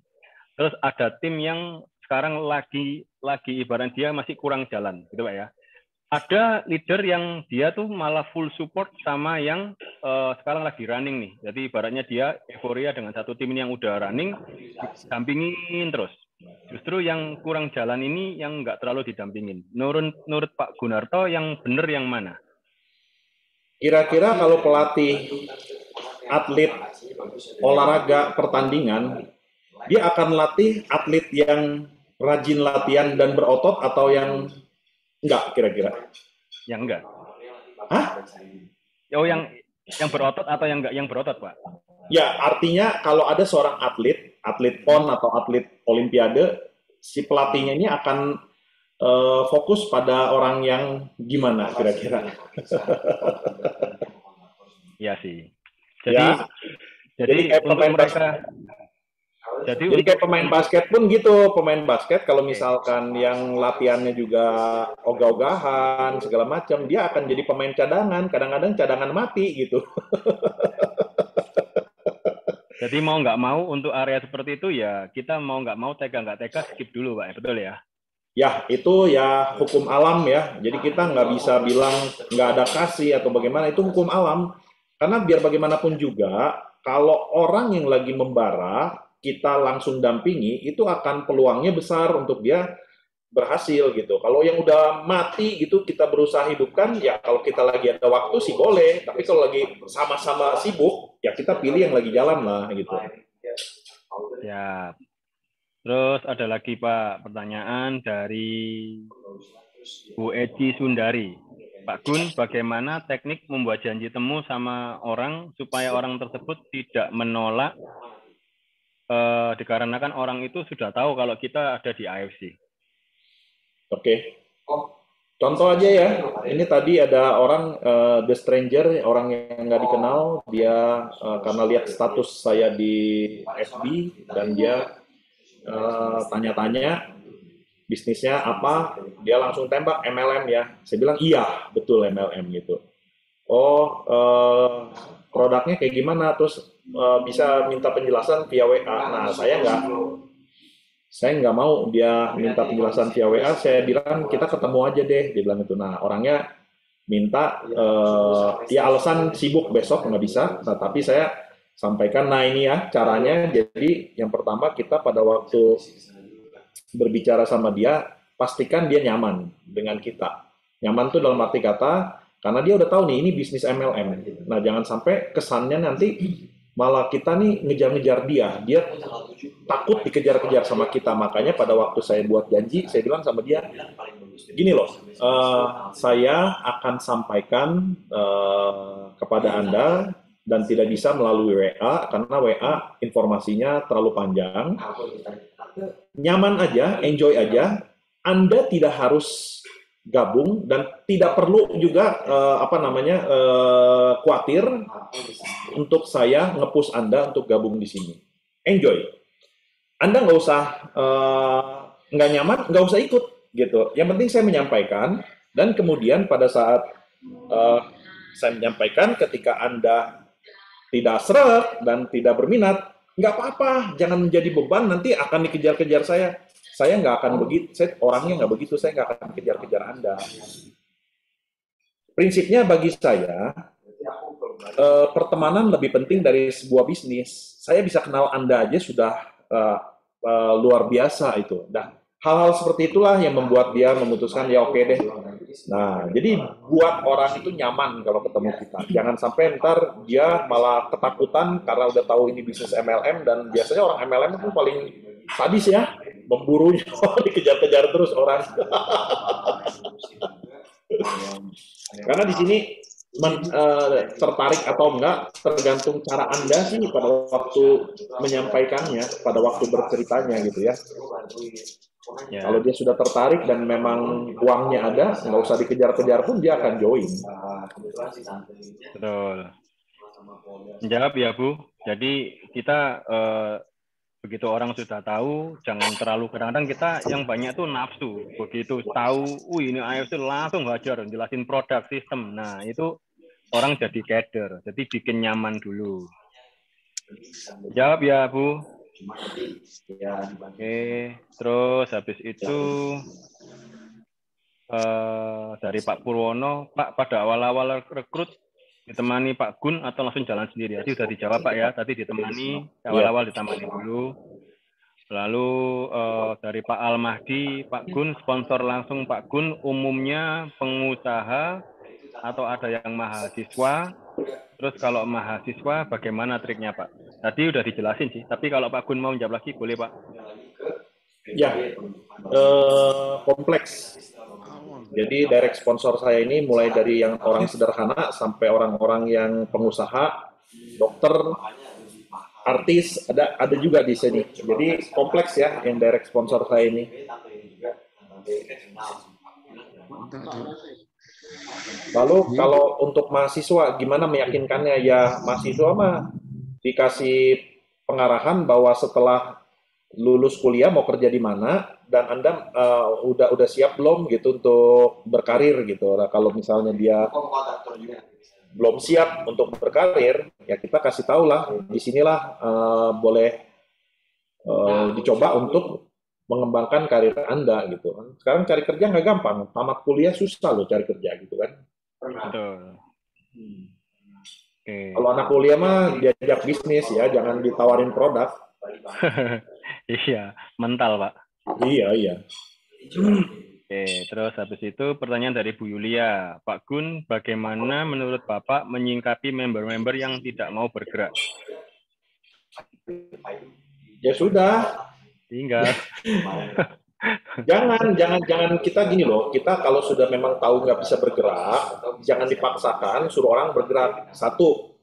Speaker 1: terus ada tim yang sekarang lagi ibarat dia masih kurang jalan, gitu Pak ya. Ada leader yang dia tuh malah full support sama yang sekarang lagi running nih. Jadi ibaratnya dia euforia dengan satu tim yang udah running, dampingin terus. Justru yang kurang jalan ini yang nggak terlalu didampingin. Menurut Pak Gunarto yang benar yang mana?
Speaker 2: Kira-kira kalau pelatih atlet olahraga pertandingan, dia akan latih atlet yang rajin latihan dan berotot atau yang enggak kira-kira?
Speaker 1: Yang enggak.
Speaker 2: Hah?
Speaker 1: Oh, yang berotot atau yang enggak yang berotot, Pak?
Speaker 2: Ya, artinya kalau ada seorang atlet PON atau atlet olimpiade, si pelatihnya ini akan fokus pada orang yang gimana kira-kira?
Speaker 1: Iya sih.
Speaker 2: Jadi
Speaker 1: untuk mereka Jadi
Speaker 2: Jadi kayak
Speaker 1: untuk
Speaker 2: pemain basket pun gitu, pemain basket kalau misalkan yang latihannya juga ogah-ogahan segala macam, dia akan jadi pemain cadangan, kadang-kadang cadangan mati gitu.
Speaker 1: jadi mau nggak mau untuk area seperti itu ya kita mau nggak mau tega nggak tega skip dulu Pak, betul ya?
Speaker 2: Ya, itu ya hukum alam ya. Jadi kita nggak bisa bilang nggak ada kasih atau bagaimana, itu hukum alam. Karena biar bagaimanapun juga, kalau orang yang lagi membara, kita langsung dampingi, itu akan peluangnya besar untuk dia berhasil gitu. Kalau yang udah mati gitu, kita berusaha hidupkan, ya kalau kita lagi ada waktu sih boleh. Tapi kalau lagi sama-sama sibuk, ya kita pilih yang lagi jalan lah gitu.
Speaker 1: Ya. Terus ada lagi Pak pertanyaan dari Bu Eci Sundari. Pak Gun, bagaimana teknik membuat janji temu sama orang supaya orang tersebut tidak menolak dikarenakan orang itu sudah tahu kalau kita ada di AFC.
Speaker 2: Oke. Contoh aja ya, ini tadi ada orang the stranger, orang yang nggak dikenal, dia karena lihat status saya di FB dan dia tanya-tanya bisnisnya apa, dia langsung tembak MLM ya. Saya bilang iya, betul MLM gitu. Oh, produknya kayak gimana? Terus bisa minta penjelasan via WA. Nah, saya nggak mau dia minta penjelasan via WA, saya bilang kita ketemu aja deh, dia bilang itu. Nah, orangnya minta, ya alasan sibuk besok nggak bisa, nah, tapi saya sampaikan, nah ini ya caranya, jadi yang pertama kita pada waktu berbicara sama dia, pastikan dia nyaman dengan kita. Nyaman tuh dalam arti kata, karena dia udah tahu nih, ini bisnis MLM. Nah, jangan sampai kesannya nanti malah kita nih ngejar-ngejar dia takut dikejar-kejar sama kita. Makanya pada waktu saya buat janji, saya bilang sama dia, gini loh, saya akan sampaikan kepada Anda dan tidak bisa melalui WA, karena WA informasinya terlalu panjang. Nyaman aja, enjoy aja, Anda tidak harus gabung dan tidak perlu juga khawatir untuk saya nge-push Anda untuk gabung di sini. Enjoy. Anda nggak usah nggak nyaman, nggak usah ikut gitu. Yang penting saya menyampaikan, dan kemudian pada saat saya menyampaikan, ketika Anda tidak seret dan tidak berminat, nggak apa-apa, jangan menjadi beban, nanti akan dikejar-kejar saya. Saya nggak akan begitu, saya orangnya nggak begitu, saya nggak akan kejar-kejar Anda. Prinsipnya bagi saya, pertemanan lebih penting dari sebuah bisnis. Saya bisa kenal Anda aja sudah luar biasa itu. Nah, hal-hal seperti itulah yang membuat dia memutuskan, ya oke deh. Nah, jadi buat orang itu nyaman kalau ketemu kita. Jangan sampai ntar dia malah ketakutan karena udah tahu ini bisnis MLM, dan biasanya orang MLM itu paling sadis ya, memburunya, dikejar-kejar terus orang. Karena di sini tertarik atau enggak tergantung cara Anda sih pada waktu menyampaikannya, pada waktu berceritanya gitu ya. Ya. Kalau dia sudah tertarik dan memang uangnya ada, nggak usah dikejar-kejar pun dia akan join.
Speaker 1: Betul. Menjawab ya Bu. Jadi kita begitu orang sudah tahu, jangan terlalu, kadang-kadang kita yang banyak tuh nafsu. Begitu tahu, ini AFC langsung hajar, jelasin produk, sistem. Nah itu orang jadi keder, jadi bikin nyaman dulu. Jawab ya Bu. Oke, terus habis itu dari Pak Purwono, Pak pada awal-awal rekrut ditemani Pak Gun atau langsung jalan sendiri? Tadi sudah dijawab Pak ya, tadi ditemani, awal-awal ditemani dulu. Lalu dari Pak Al-Mahdi, Pak Gun sponsor langsung Pak Gun umumnya pengusaha atau ada yang mahasiswa? Terus kalau mahasiswa bagaimana triknya Pak? Tadi udah dijelasin sih, tapi kalau Pak Gun mau menjawab lagi boleh Pak.
Speaker 2: Ya, kompleks. Jadi direct sponsor saya ini mulai dari yang orang sederhana sampai orang-orang yang pengusaha, dokter, artis, ada juga di sini. Jadi kompleks ya yang direct sponsor saya ini. Lalu kalau untuk mahasiswa gimana meyakinkannya? Ya mahasiswa mah dikasih pengarahan bahwa setelah lulus kuliah mau kerja di mana dan Anda udah siap belum gitu untuk berkarir gitu. Nah, kalau misalnya dia belum siap untuk berkarir, ya kita kasih tahu lah, di sinilah boleh dicoba untuk mengembangkan karir Anda gitu kan. Sekarang cari kerja nggak gampang, tamat kuliah susah loh cari kerja gitu kan.
Speaker 1: Betul. Oke.
Speaker 2: Kalau anak kuliah mah diajak bisnis ya, jangan ditawarin produk.
Speaker 1: Iya, mental, Pak.
Speaker 2: Iya, iya.
Speaker 1: Oke, terus habis itu pertanyaan dari Bu Yulia. Pak Gun, bagaimana menurut Bapak menyingkapi member-member yang tidak mau bergerak?
Speaker 2: Ya sudah,
Speaker 1: Tinggal.
Speaker 2: jangan kita gini loh. Kita kalau sudah memang tahu nggak bisa bergerak, jangan dipaksakan suruh orang bergerak. Satu,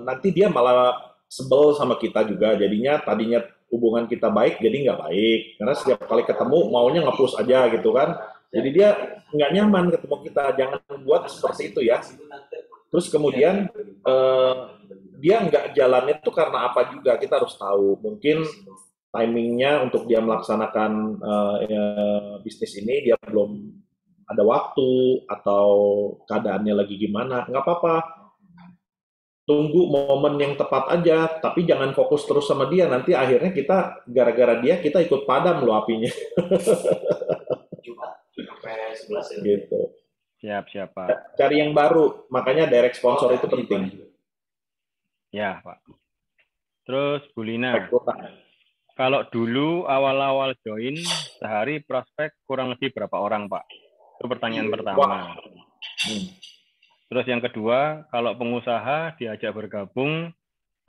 Speaker 2: nanti dia malah sebel sama kita juga. Jadinya tadinya hubungan kita baik, jadi nggak baik. Karena setiap kali ketemu maunya nge-push aja gitu kan. Jadi dia nggak nyaman ketemu kita. Jangan buat seperti itu ya. Terus kemudian dia nggak jalannya itu karena apa juga kita harus tahu. Mungkin timingnya untuk dia melaksanakan bisnis ini dia belum ada waktu atau keadaannya lagi gimana. Nggak apa-apa. Tunggu momen yang tepat aja, tapi jangan fokus terus sama dia. Nanti akhirnya kita gara-gara dia kita ikut padam loh apinya. Gitu.
Speaker 1: Siap, Pak.
Speaker 2: Cari yang baru, makanya direct sponsor itu penting.
Speaker 1: Ya, Pak. Terus Bu Lina,
Speaker 2: Rekrutmen.
Speaker 1: kalau dulu awal-awal join, sehari prospek kurang lebih berapa orang, Pak? Itu pertanyaan pertama. Terus yang kedua, kalau pengusaha diajak bergabung,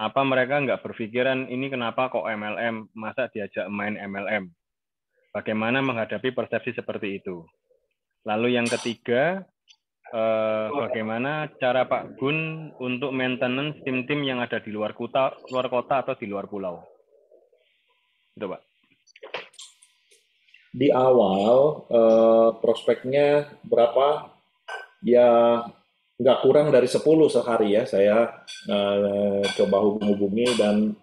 Speaker 1: apa mereka nggak berpikiran ini kenapa kok MLM, masa diajak main MLM? Bagaimana menghadapi persepsi seperti itu? Lalu yang ketiga, bagaimana cara Pak Gun untuk maintenance tim-tim yang ada di luar kota atau di luar pulau? Itu, Pak.
Speaker 2: Di awal prospeknya berapa? Ya nggak kurang dari 10 sehari ya. Saya coba hubungi dan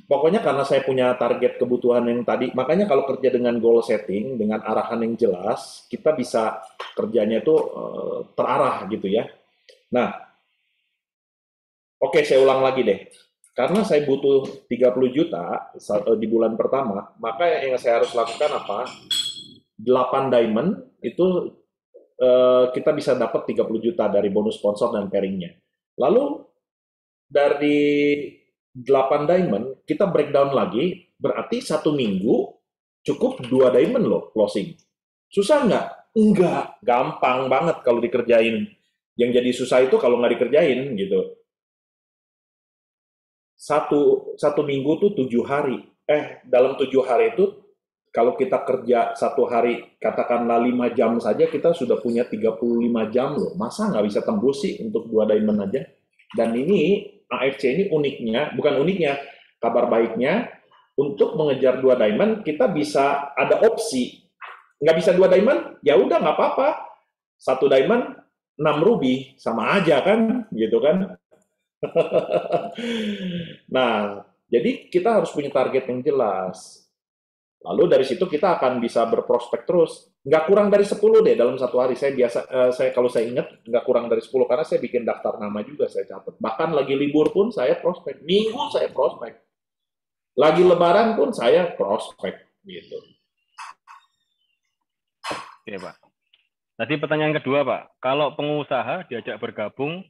Speaker 2: pokoknya karena saya punya target kebutuhan yang tadi, makanya kalau kerja dengan goal setting, dengan arahan yang jelas, kita bisa kerjanya itu terarah gitu ya. Nah, oke, saya ulang lagi deh. Karena saya butuh 30 juta di bulan pertama, maka yang saya harus lakukan apa? 8 diamond itu kita bisa dapat 30 juta dari bonus sponsor dan pairingnya. Lalu dari 8 diamond, kita breakdown lagi, berarti 1 minggu cukup 2 diamond loh closing. Susah nggak? Enggak, gampang banget kalau dikerjain. Yang jadi susah itu kalau nggak dikerjain gitu. Satu minggu tuh 7 hari. Dalam 7 hari itu kalau kita kerja 1 hari, katakanlah 5 jam saja, kita sudah punya 35 jam loh. Masa nggak bisa tembus sih untuk 2 diamond aja? Dan ini, AFC ini uniknya, bukan uniknya, kabar baiknya, untuk mengejar 2 diamond, kita bisa ada opsi. Nggak bisa 2 diamond, ya udah nggak apa-apa. 1 diamond, 6 ruby, sama aja kan, gitu kan. Nah, jadi kita harus punya target yang jelas. Lalu dari situ kita akan bisa berprospek terus. Nggak kurang dari 10 deh dalam 1 hari. Kalau saya ingat, nggak kurang dari 10 karena saya bikin daftar nama juga, saya catat. Bahkan lagi libur pun saya prospek. Minggu saya prospek. Lagi lebaran pun saya prospek. Gitu.
Speaker 1: Oke, Pak. Tadi pertanyaan kedua, Pak. Kalau pengusaha diajak bergabung,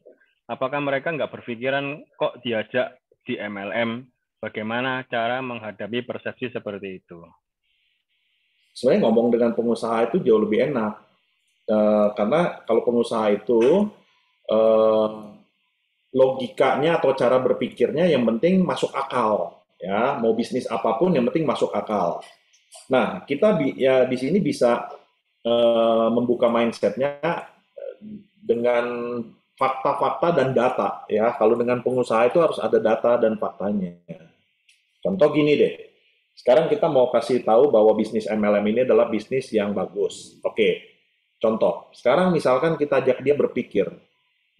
Speaker 1: apakah mereka nggak berpikiran kok diajak di MLM? Bagaimana cara menghadapi persepsi seperti itu?
Speaker 2: Sebenarnya ngomong dengan pengusaha itu jauh lebih enak. Karena kalau pengusaha itu logikanya atau cara berpikirnya yang penting masuk akal. Ya, mau bisnis apapun yang penting masuk akal. Nah, kita ya di sini bisa membuka mindsetnya dengan fakta-fakta dan data. Ya, kalau dengan pengusaha itu harus ada data dan faktanya. Contoh gini deh, sekarang kita mau kasih tahu bahwa bisnis MLM ini adalah bisnis yang bagus. Oke, contoh, sekarang misalkan kita ajak dia berpikir,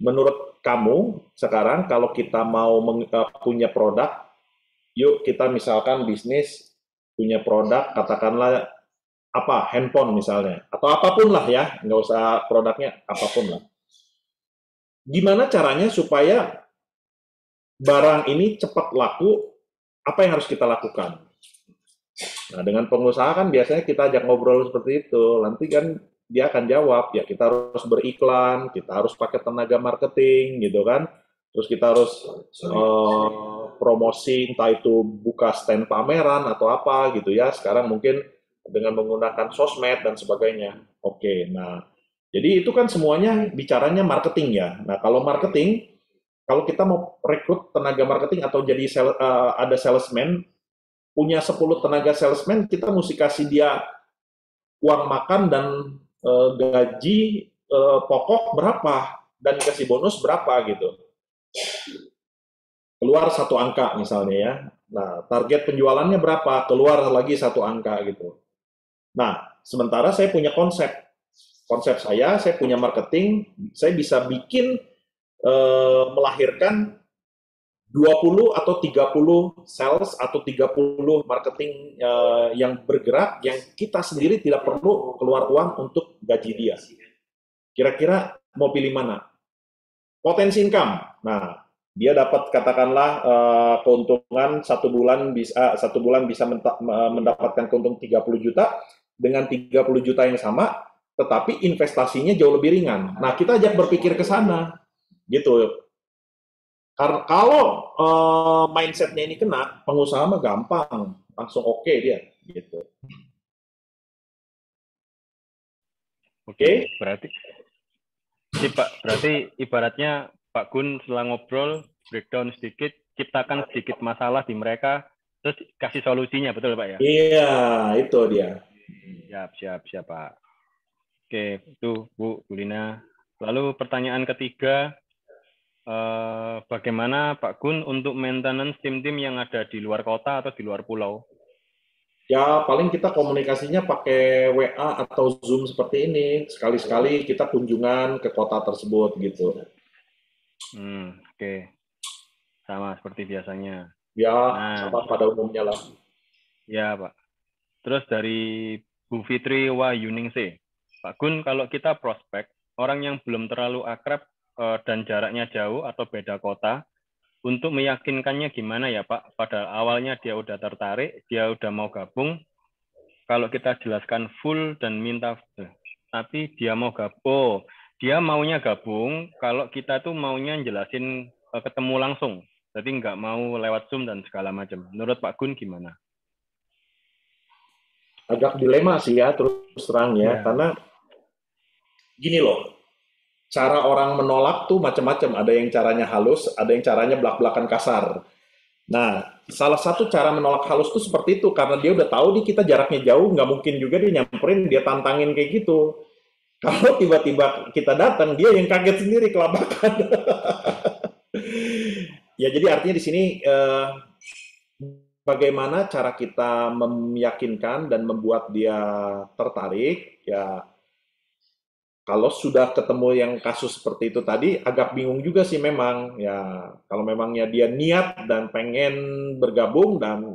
Speaker 2: menurut kamu sekarang kalau kita mau punya produk Yuk kita misalkan bisnis punya produk, katakanlah apa, handphone misalnya, atau apapun lah ya, nggak usah produknya, apapun lah. Gimana caranya supaya barang ini cepat laku, apa yang harus kita lakukan? Nah, dengan pengusaha kan biasanya kita ajak ngobrol seperti itu. Nanti kan dia akan jawab, ya kita harus beriklan, kita harus pakai tenaga marketing, gitu kan. Terus kita harus promosi, entah itu buka stand pameran atau apa gitu ya. Sekarang mungkin dengan menggunakan sosmed dan sebagainya. Oke, nah jadi itu kan semuanya bicaranya marketing ya. Nah kalau marketing, kalau kita mau rekrut tenaga marketing atau jadi ada salesman, punya 10 tenaga salesman, kita mesti kasih dia uang makan dan gaji pokok berapa dan kasih bonus berapa gitu. Keluar satu angka misalnya ya. Nah, target penjualannya berapa? Keluar lagi satu angka gitu. Nah, sementara saya punya konsep. Konsep saya punya marketing, saya bisa bikin melahirkan 20 atau 30 sales atau 30 marketing yang bergerak yang kita sendiri tidak perlu keluar uang untuk gaji dia. Kira-kira mau pilih mana? Potensi income. Nah, dia dapat katakanlah keuntungan satu bulan bisa mendapatkan keuntungan 30 juta dengan 30 juta yang sama, tetapi investasinya jauh lebih ringan. Nah, kita ajak berpikir ke sana. Gitu. Kalau mindsetnya ini kena, pengusaha mah gampang, langsung oke dia, gitu.
Speaker 1: Oke, berarti ibaratnya Pak Gun setelah ngobrol, breakdown sedikit, ciptakan sedikit masalah di mereka, terus kasih solusinya, betul Pak ya?
Speaker 2: Iya, itu dia.
Speaker 1: Siap Pak. Oke, itu Bu Lina. Lalu pertanyaan ketiga, bagaimana Pak Gun untuk maintenance tim-tim yang ada di luar kota atau di luar pulau?
Speaker 2: Ya, paling kita komunikasinya pakai WA atau Zoom seperti ini. Sekali-sekali kita kunjungan ke kota tersebut, gitu.
Speaker 1: Oke. Sama seperti biasanya.
Speaker 2: Ya,
Speaker 1: Nah,
Speaker 2: sama pada umumnya lah.
Speaker 1: ya Pak. Terus dari Bu Fitri Wayuningsih, Pak Gun, kalau kita prospek, orang yang belum terlalu akrab dan jaraknya jauh atau beda kota, untuk meyakinkannya gimana ya Pak? Pada awalnya dia udah tertarik, dia udah mau gabung, kalau kita jelaskan full dan minta, tapi dia mau gabung, dia maunya gabung, kalau kita tuh maunya jelasin ketemu langsung, jadi nggak mau lewat Zoom dan segala macam. Menurut Pak Gun gimana?
Speaker 2: Agak dilema sih ya, terus terang ya. Karena gini loh, cara orang menolak tuh macam-macam. Ada yang caranya halus, ada yang caranya belak-belakan kasar. Nah, salah satu cara menolak halus tuh seperti itu, karena dia udah tahu nih kita jaraknya jauh, nggak mungkin juga dia nyamperin, dia tantangin kayak gitu. Kalau tiba-tiba kita datang, dia yang kaget sendiri, kelabakan. Ya, jadi artinya di sini bagaimana cara kita meyakinkan dan membuat dia tertarik, ya kalau sudah ketemu yang kasus seperti itu tadi, agak bingung juga sih memang. Ya, kalau memangnya dia niat dan pengen bergabung dan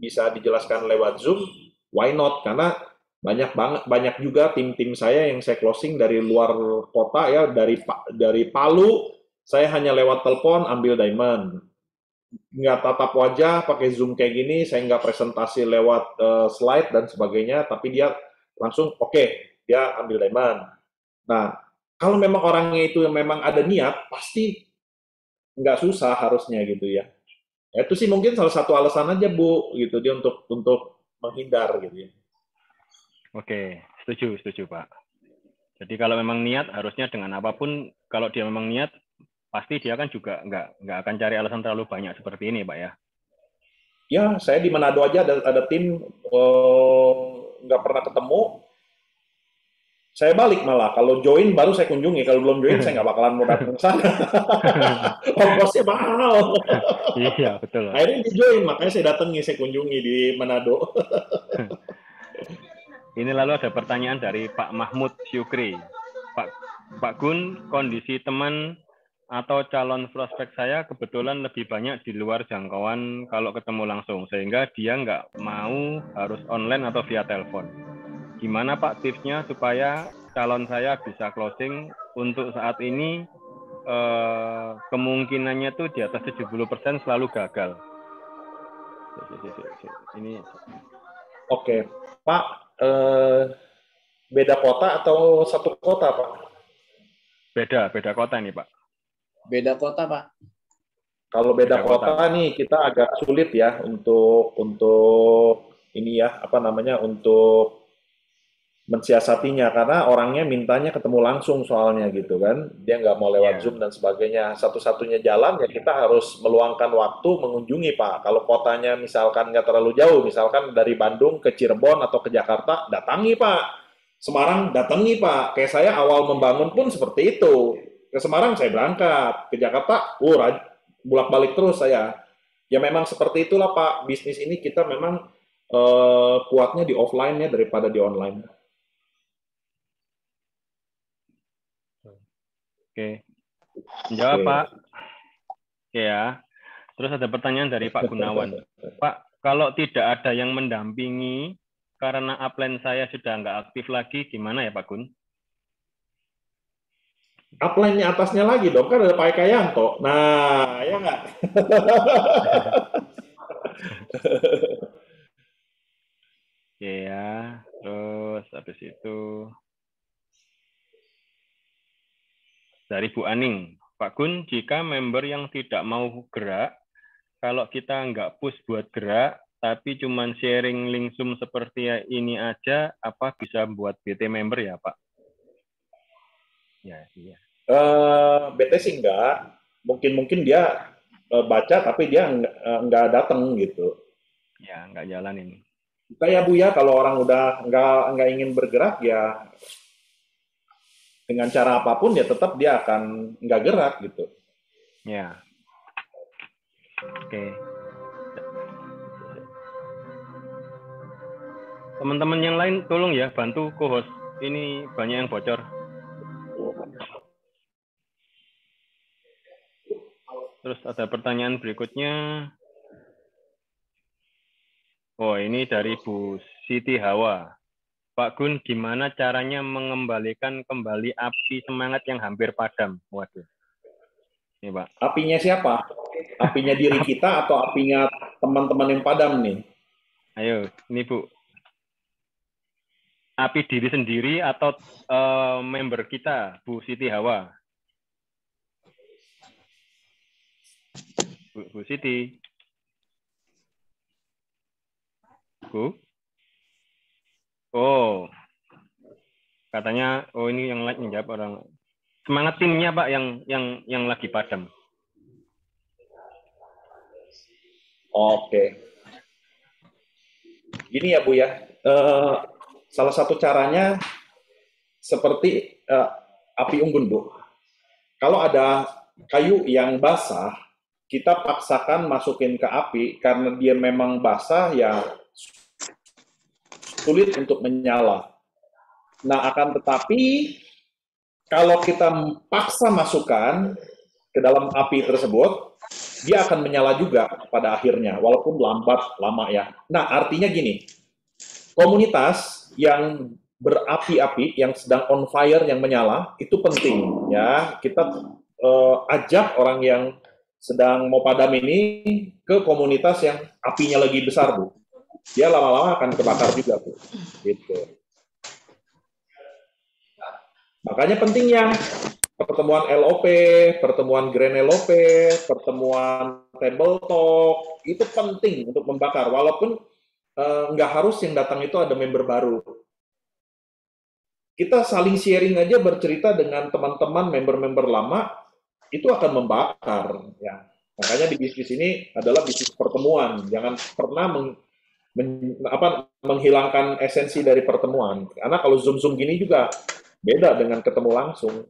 Speaker 2: bisa dijelaskan lewat Zoom, why not? Karena banyak juga tim-tim saya yang saya closing dari luar kota ya, dari Palu, saya hanya lewat telepon ambil diamond. Nggak tatap wajah, pakai Zoom kayak gini, saya nggak presentasi lewat slide dan sebagainya, tapi dia langsung oke, dia ambil diamond. Nah, kalau memang orangnya itu yang memang ada niat, pasti nggak susah harusnya gitu ya. Ya, itu sih mungkin salah satu alasan aja Bu, gitu dia untuk menghindar gitu ya.
Speaker 1: Oke, setuju Pak. Jadi kalau memang niat, harusnya dengan apapun, kalau dia memang niat, pasti dia kan juga nggak akan cari alasan terlalu banyak seperti ini Pak ya.
Speaker 2: Ya, saya di Manado aja ada tim nggak pernah ketemu, saya balik malah. Kalau join baru saya kunjungi. Kalau belum join saya nggak bakalan mau datang ke sana. Ongkosnya mahal.
Speaker 1: Iya, betul.
Speaker 2: Akhirnya di join, makanya saya datangi, saya kunjungi di Manado.
Speaker 1: Ini lalu ada pertanyaan dari Pak Mahmud Syukri. Pak Gun, kondisi teman atau calon prospek saya kebetulan lebih banyak di luar jangkauan kalau ketemu langsung, sehingga dia nggak mau harus online atau via telepon. Gimana Pak tipsnya supaya calon saya bisa closing untuk saat ini kemungkinannya tuh di atas 70% selalu gagal. Ini
Speaker 2: Oke, Pak, beda kota atau satu kota, Pak?
Speaker 1: beda kota ini Pak.
Speaker 4: Beda kota, Pak.
Speaker 2: Kalau beda kota nih kita agak sulit ya untuk ini ya apa namanya untuk mensiasatinya karena orangnya mintanya ketemu langsung soalnya gitu kan dia nggak mau lewat Zoom dan sebagainya. Satu-satunya jalan ya kita harus meluangkan waktu mengunjungi Pak. Kalau kotanya misalkan nggak terlalu jauh, misalkan dari Bandung ke Cirebon atau ke Jakarta, datangi Pak. Semarang datangi Pak. Kayak saya awal membangun pun seperti itu. Ke Semarang saya berangkat, ke Jakarta, bolak-balik terus saya. Ya memang seperti itulah Pak. Bisnis ini kita memang kuatnya di offline ya daripada di online.
Speaker 1: Oke. Menjawab Pak. Oke ya. Terus ada pertanyaan dari Pak Gunawan. Pak, kalau tidak ada yang mendampingi karena upline saya sudah nggak aktif lagi, gimana ya Pak Gun?
Speaker 2: Upline-nya atasnya lagi dong, kan ada Pak Eka Yanto. Nah, ya nggak?
Speaker 1: Oke ya. Terus habis itu dari Bu Aning. Pak Gun, jika member yang tidak mau gerak, kalau kita nggak push buat gerak, tapi cuman sharing link Zoom seperti ini aja, apa bisa buat BT member ya Pak? Ya, iya.
Speaker 2: BT sih enggak. Mungkin dia baca tapi dia nggak datang gitu.
Speaker 1: Ya, nggak jalan ini.
Speaker 2: Kayak Bu ya, kalau orang udah nggak ingin bergerak ya dengan cara apapun ya tetap dia akan nggak gerak gitu.
Speaker 1: Ya. Oke. Teman-teman yang lain tolong ya bantu co-host. Ini banyak yang bocor. Terus ada pertanyaan berikutnya. Oh, ini dari Bu Siti Hawa. Pak Gun, gimana caranya mengembalikan kembali api semangat yang hampir padam? Waduh. Ini Pak.
Speaker 2: Apinya siapa? Apinya diri kita atau apinya teman-teman yang padam nih?
Speaker 1: Ayo, ini Bu. Api diri sendiri atau member kita, Bu Siti Hawa? Bu Siti. Bu? Oh, katanya, oh ini yang lain menjawab orang. Semangat timnya Pak yang lagi padam.
Speaker 2: Oke. Gini ya Bu ya, salah satu caranya seperti api unggun Bu. Kalau ada kayu yang basah, kita paksakan masukin ke api karena dia memang basah ya sulit untuk menyala. Nah, akan tetapi kalau kita paksa masukkan ke dalam api tersebut, dia akan menyala juga pada akhirnya, walaupun lambat lama ya. Nah, artinya gini, komunitas yang berapi-api, yang sedang on fire, yang menyala, itu penting ya. Kita ajak orang yang sedang mau padam ini ke komunitas yang apinya lagi besar, Bu. Dia lama-lama akan kebakar juga, Bu. Gitu. Makanya pentingnya pertemuan LOP, pertemuan Grand LOP, pertemuan table talk, itu penting untuk membakar. Walaupun nggak harus yang datang itu ada member baru. Kita saling sharing aja, bercerita dengan teman-teman member-member lama, itu akan membakar. Ya. Makanya di bisnis ini adalah bisnis pertemuan. Jangan pernah menghilangkan esensi dari pertemuan. Karena kalau Zoom-Zoom gini juga beda dengan ketemu langsung.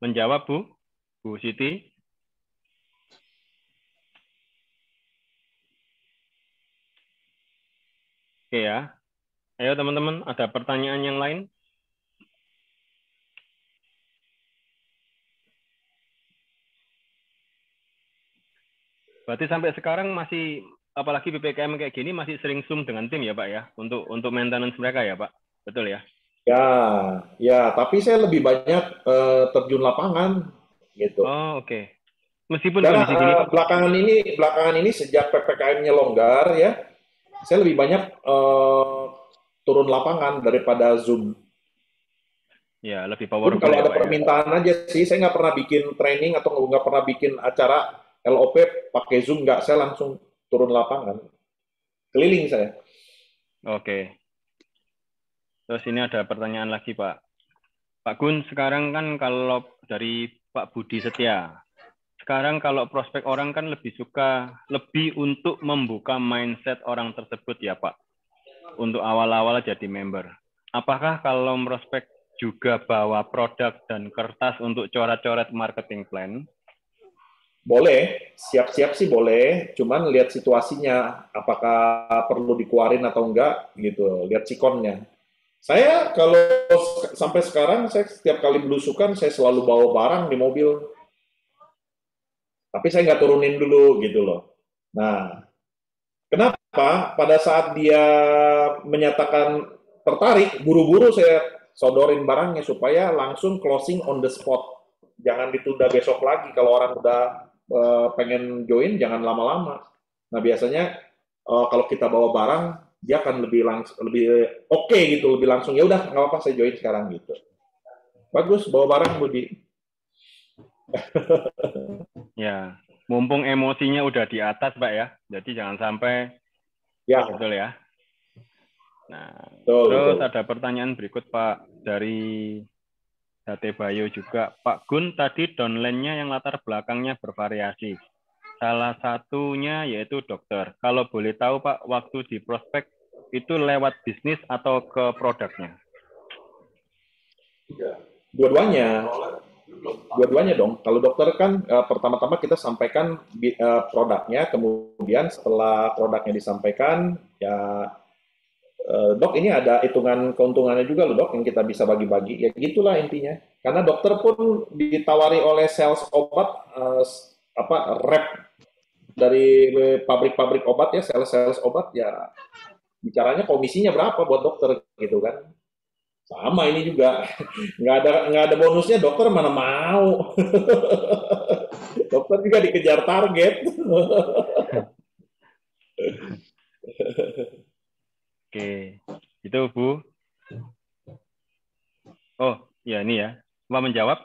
Speaker 1: Menjawab Bu Siti. Oke ya. Ayo teman-teman, ada pertanyaan yang lain? Berarti sampai sekarang masih, apalagi PPKM kayak gini, masih sering Zoom dengan tim ya Pak ya, untuk maintenance mereka ya Pak, betul ya?
Speaker 2: Ya, ya, tapi saya lebih banyak terjun lapangan gitu.
Speaker 1: Oh oke. Meskipun
Speaker 2: Karena
Speaker 1: kondisi gini Pak.
Speaker 2: belakangan ini sejak PPKM-nya longgar ya, saya lebih banyak turun lapangan daripada Zoom.
Speaker 1: Ya lebih
Speaker 2: Pun
Speaker 1: powerful
Speaker 2: kalau
Speaker 1: ya
Speaker 2: ada
Speaker 1: Pak ya.
Speaker 2: permintaan aja sih, saya nggak pernah bikin training atau nggak pernah bikin acara LOP pakai Zoom, nggak. Saya langsung turun lapangan, keliling saya.
Speaker 1: Oke. Terus ini ada pertanyaan lagi Pak. Pak Gun, sekarang kan kalau dari Pak Budi Setia, sekarang kalau prospek orang kan lebih suka, lebih untuk membuka mindset orang tersebut ya Pak, untuk awal-awal jadi member. Apakah kalau prospek juga bawa produk dan kertas untuk coret-coret marketing plan?
Speaker 2: Boleh, siap-siap sih boleh, cuman lihat situasinya, apakah perlu dikeluarin atau enggak, gitu, lihat sikonnya. Saya kalau sampai sekarang, saya setiap kali belusukan, saya selalu bawa barang di mobil, tapi saya nggak turunin dulu, gitu loh. Nah, kenapa? Pada saat dia menyatakan tertarik, buru-buru saya sodorin barangnya, supaya langsung closing on the spot. Jangan ditunda besok lagi, kalau orang udah pengen join, jangan lama-lama. Nah, biasanya kalau kita bawa barang, dia akan lebih oke gitu, lebih langsung. Ya udah, nggak apa-apa, saya join sekarang gitu. Bagus, bawa barang, Budi.
Speaker 1: Ya, mumpung emosinya udah di atas, Pak ya. Jadi jangan sampai,
Speaker 2: Ya,
Speaker 1: betul ya. Nah,
Speaker 2: betul,
Speaker 1: terus
Speaker 2: betul.
Speaker 1: ada pertanyaan berikut, Pak, dari Date Bayo juga. Pak Gun, tadi downline-nya yang latar belakangnya bervariasi. Salah satunya yaitu dokter. Kalau boleh tahu, Pak, waktu di prospek itu lewat bisnis atau ke produknya?
Speaker 2: Dua-duanya, dua-duanya dong. Kalau dokter kan pertama-tama kita sampaikan produknya, kemudian setelah produknya disampaikan, ya dok ini ada hitungan keuntungannya juga loh dok yang kita bisa bagi-bagi. Ya gitulah intinya. Karena dokter pun ditawari oleh sales obat, apa rep dari pabrik-pabrik obat ya, sales obat ya, bicaranya komisinya berapa buat dokter gitu kan. Sama ini juga, nggak ada bonusnya, dokter mana mau. Dokter juga dikejar target.
Speaker 1: Oke, itu Bu. Oh, ya ini ya. Mau menjawab?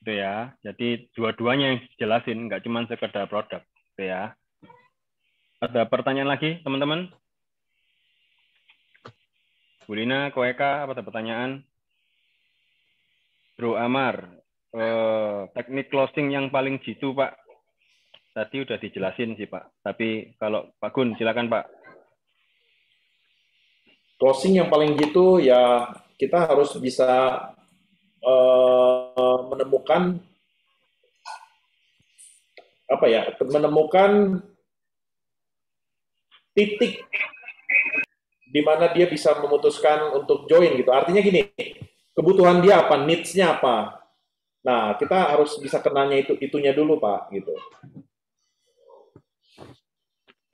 Speaker 1: Itu ya. Jadi dua-duanya yang dijelasin, nggak cuma sekedar produk. Itu ya. Ada pertanyaan lagi, teman-teman? Bu Lina, Ko Eka, apa ada pertanyaan? Bro Amar, teknik closing yang paling jitu, Pak. Tadi udah dijelasin sih, Pak. Tapi kalau Pak Gun, silakan, Pak.
Speaker 2: Closing yang paling gitu ya, kita harus bisa menemukan apa ya, menemukan titik di mana dia bisa memutuskan untuk join gitu. Artinya gini, kebutuhan dia apa, needs-nya apa. Nah, kita harus bisa kenanya itunya dulu, Pak, gitu.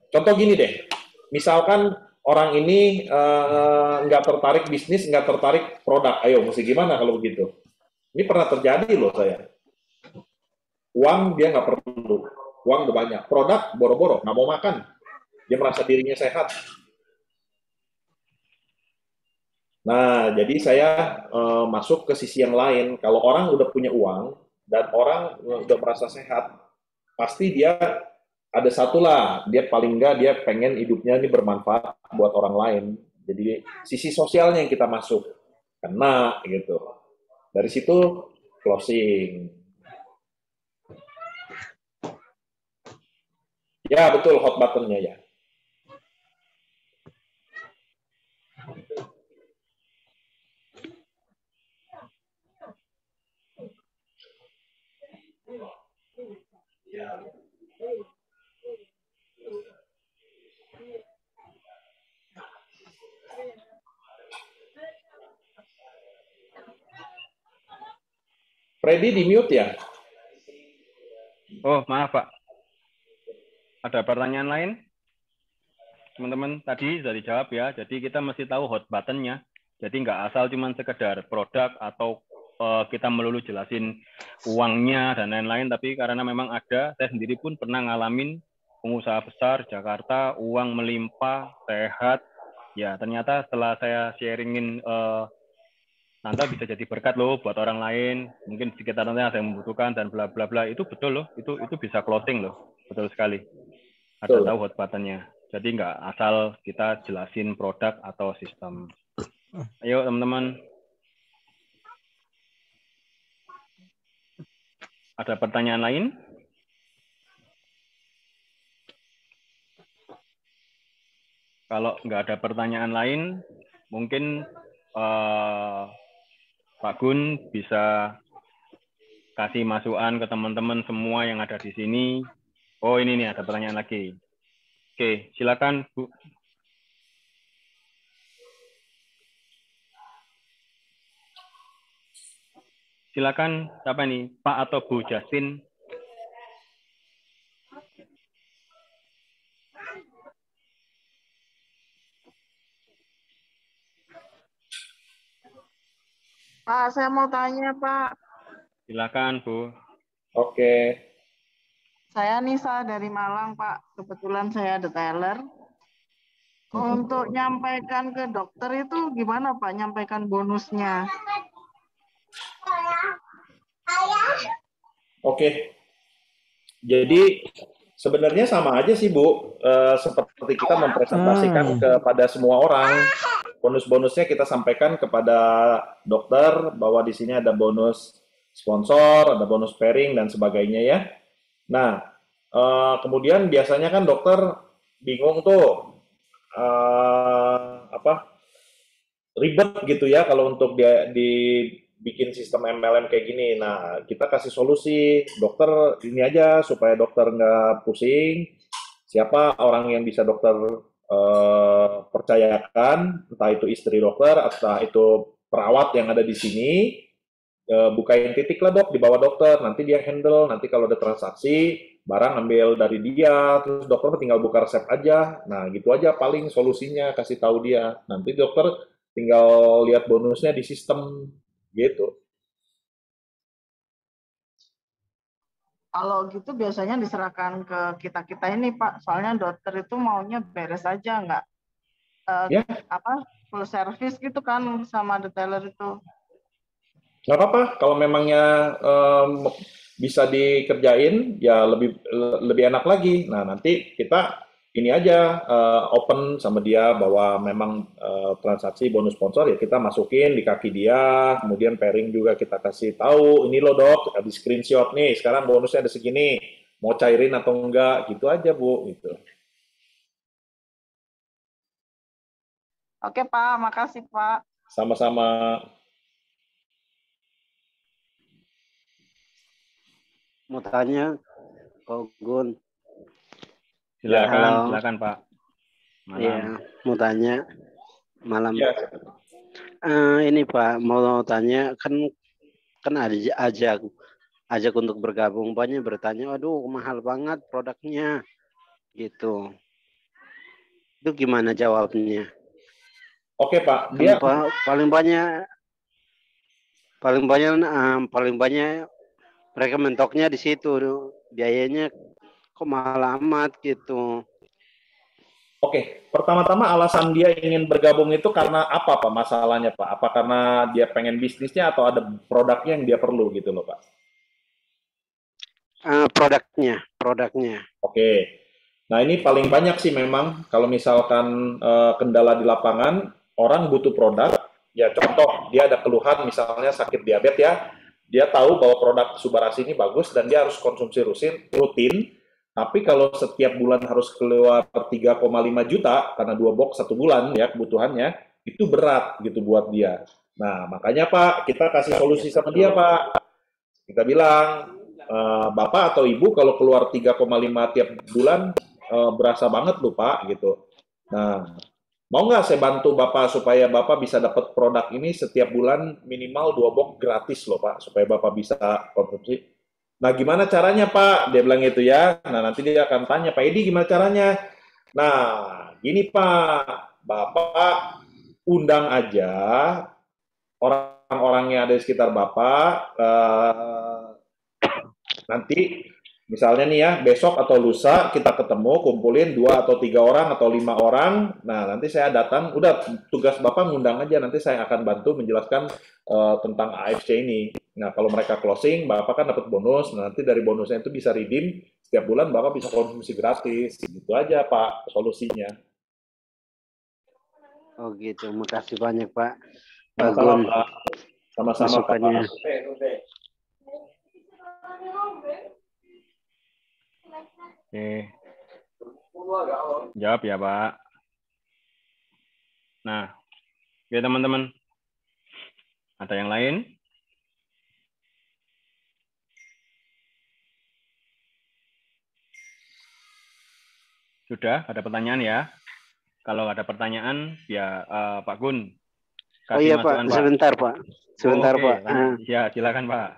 Speaker 2: Contoh gini deh, misalkan orang ini nggak tertarik bisnis, nggak tertarik produk. Ayo, mesti gimana kalau begitu? Ini pernah terjadi loh saya. Uang dia nggak perlu, uang udah banyak. Produk boro-boro, nggak mau makan. Dia merasa dirinya sehat. Nah, jadi saya masuk ke sisi yang lain. Kalau orang udah punya uang dan orang udah merasa sehat, pasti dia ada satu lah. Dia paling nggak dia pengen hidupnya ini bermanfaat buat orang lain. Jadi sisi sosialnya yang kita masuk, kena gitu. Dari situ closing. Ya betul, hot buttonnya ya. Freddy di mute ya?
Speaker 1: Oh, maaf Pak. Ada pertanyaan lain? Teman-teman, tadi sudah dijawab ya. Jadi kita mesti tahu hot button-nya. Jadi nggak asal cuman sekedar produk atau kita melulu jelasin uangnya dan lain-lain. Tapi karena memang ada, saya sendiri pun pernah ngalamin pengusaha besar Jakarta, uang melimpah, sehat. Ya, ternyata setelah saya sharingin Tante bisa jadi berkat loh buat orang lain. Mungkin di sekitar Tante ada yang membutuhkan dan bla bla bla. Itu betul loh. Itu bisa closing loh. Betul sekali. Ada tahu hot button-nya. Jadi nggak asal kita jelasin produk atau sistem. Ayo teman-teman. Ada pertanyaan lain? Kalau nggak ada pertanyaan lain, mungkin Pak Gun bisa kasih masukan ke teman-teman semua yang ada di sini. Oh ini nih ada pertanyaan lagi. Oke, silakan Bu. Silakan siapa nih, Pak atau Bu Justin?
Speaker 4: Pak, saya mau tanya, Pak.
Speaker 1: Silakan, Bu.
Speaker 2: Oke.
Speaker 4: Saya Nisa dari Malang, Pak. Kebetulan saya detailer. Untuk nyampaikan ke dokter itu gimana, Pak? Nyampaikan bonusnya.
Speaker 2: Oke. Jadi sebenarnya sama aja sih Bu, seperti kita mempresentasikan kepada semua orang. Bonus-bonusnya kita sampaikan kepada dokter bahwa di sini ada bonus sponsor, ada bonus pairing dan sebagainya ya. Nah, kemudian biasanya kan dokter bingung tuh ribet gitu ya kalau untuk dia dibikin sistem MLM kayak gini. Nah, kita kasih solusi, dokter ini aja supaya dokter nggak pusing. Siapa orang yang bisa dokter percayakan, entah itu istri dokter, entah itu perawat yang ada di sini, bukain titik lah dok di bawah dokter, nanti dia handle, nanti kalau ada transaksi, barang ambil dari dia, terus dokter tinggal buka resep aja. Nah, gitu aja paling solusinya, kasih tahu dia. Nanti dokter tinggal lihat bonusnya di sistem gitu.
Speaker 4: Kalau gitu biasanya diserahkan ke kita-kita ini, Pak. Soalnya dokter itu maunya beres aja, nggak
Speaker 2: Ya,
Speaker 4: full service gitu kan sama detailer itu.
Speaker 2: nggak apa-apa. Kalau memangnya bisa dikerjain, ya lebih enak lagi. Nah, nanti kita ini aja open sama dia bahwa memang transaksi bonus sponsor ya kita masukin di kaki dia, kemudian pairing juga kita kasih tahu, ini loh dok, di screenshot nih, sekarang bonusnya ada segini, mau cairin atau enggak, gitu aja Bu, gitu.
Speaker 4: Oke Pak, makasih Pak.
Speaker 2: Sama-sama.
Speaker 5: Mau tanya, Kak Gun.
Speaker 1: Silakan, silakan Pak.
Speaker 5: Malam. Iya, mau tanya malam.
Speaker 2: Ya.
Speaker 5: Ini Pak, mau tanya kan ajak untuk bergabung, banyak bertanya, aduh mahal banget produknya, gitu. Itu gimana jawabnya?
Speaker 2: Oke Pak,
Speaker 5: dia paling banyak mereka mentoknya di situ, biayanya kok mahal amat gitu.
Speaker 2: Oke, pertama-tama alasan dia ingin bergabung itu karena apa Pak masalahnya Pak? Apa karena dia pengen bisnisnya atau ada produknya yang dia perlu gitu loh Pak?
Speaker 5: Produknya.
Speaker 2: Oke, nah ini paling banyak sih memang kalau misalkan kendala di lapangan, orang butuh produk, ya contoh dia ada keluhan misalnya sakit diabetes ya, dia tahu bahwa produk Subarasi ini bagus dan dia harus konsumsi rutin, tapi kalau setiap bulan harus keluar 3,5 juta karena 2 box 1 bulan ya kebutuhannya, itu berat gitu buat dia. Nah, makanya Pak, kita kasih solusi sama dia Pak. Kita bilang, Bapak atau Ibu kalau keluar 3,5 tiap bulan, berasa banget loh Pak gitu. Nah, mau nggak saya bantu Bapak supaya Bapak bisa dapat produk ini setiap bulan minimal 2 box gratis loh Pak, supaya Bapak bisa konsumsi. Nah, gimana caranya, Pak? Dia bilang gitu ya. Nah, nanti dia akan tanya, Pak Edi gimana caranya? Nah, gini Pak, Bapak undang aja orang-orang yang ada di sekitar Bapak, nanti misalnya nih ya, besok atau lusa kita ketemu, kumpulin 2 atau 3 orang atau 5 orang. Nah, nanti saya datang, udah tugas Bapak ngundang aja, nanti saya akan bantu menjelaskan tentang AFC ini. Nah, kalau mereka closing, Bapak kan dapat bonus. Nah, nanti dari bonusnya itu bisa redeem, setiap bulan Bapak bisa konsumsi gratis. Gitu aja, Pak, solusinya.
Speaker 5: Oh gitu. Makasih banyak Pak.
Speaker 2: Sama-sama,
Speaker 5: Gun
Speaker 2: Pak. Sama-sama, Pak.
Speaker 5: masukannya.
Speaker 1: Oke. Jawab ya, Pak. Nah, oke teman-teman. Ada yang lain? Sudah, ada pertanyaan ya? Kalau ada pertanyaan, ya Pak Gun.
Speaker 5: Oh iya Pak,
Speaker 1: masukan, Pak.
Speaker 5: sebentar Pak. Sebentar
Speaker 1: Oke,
Speaker 5: Pak.
Speaker 1: Ya, silakan Pak.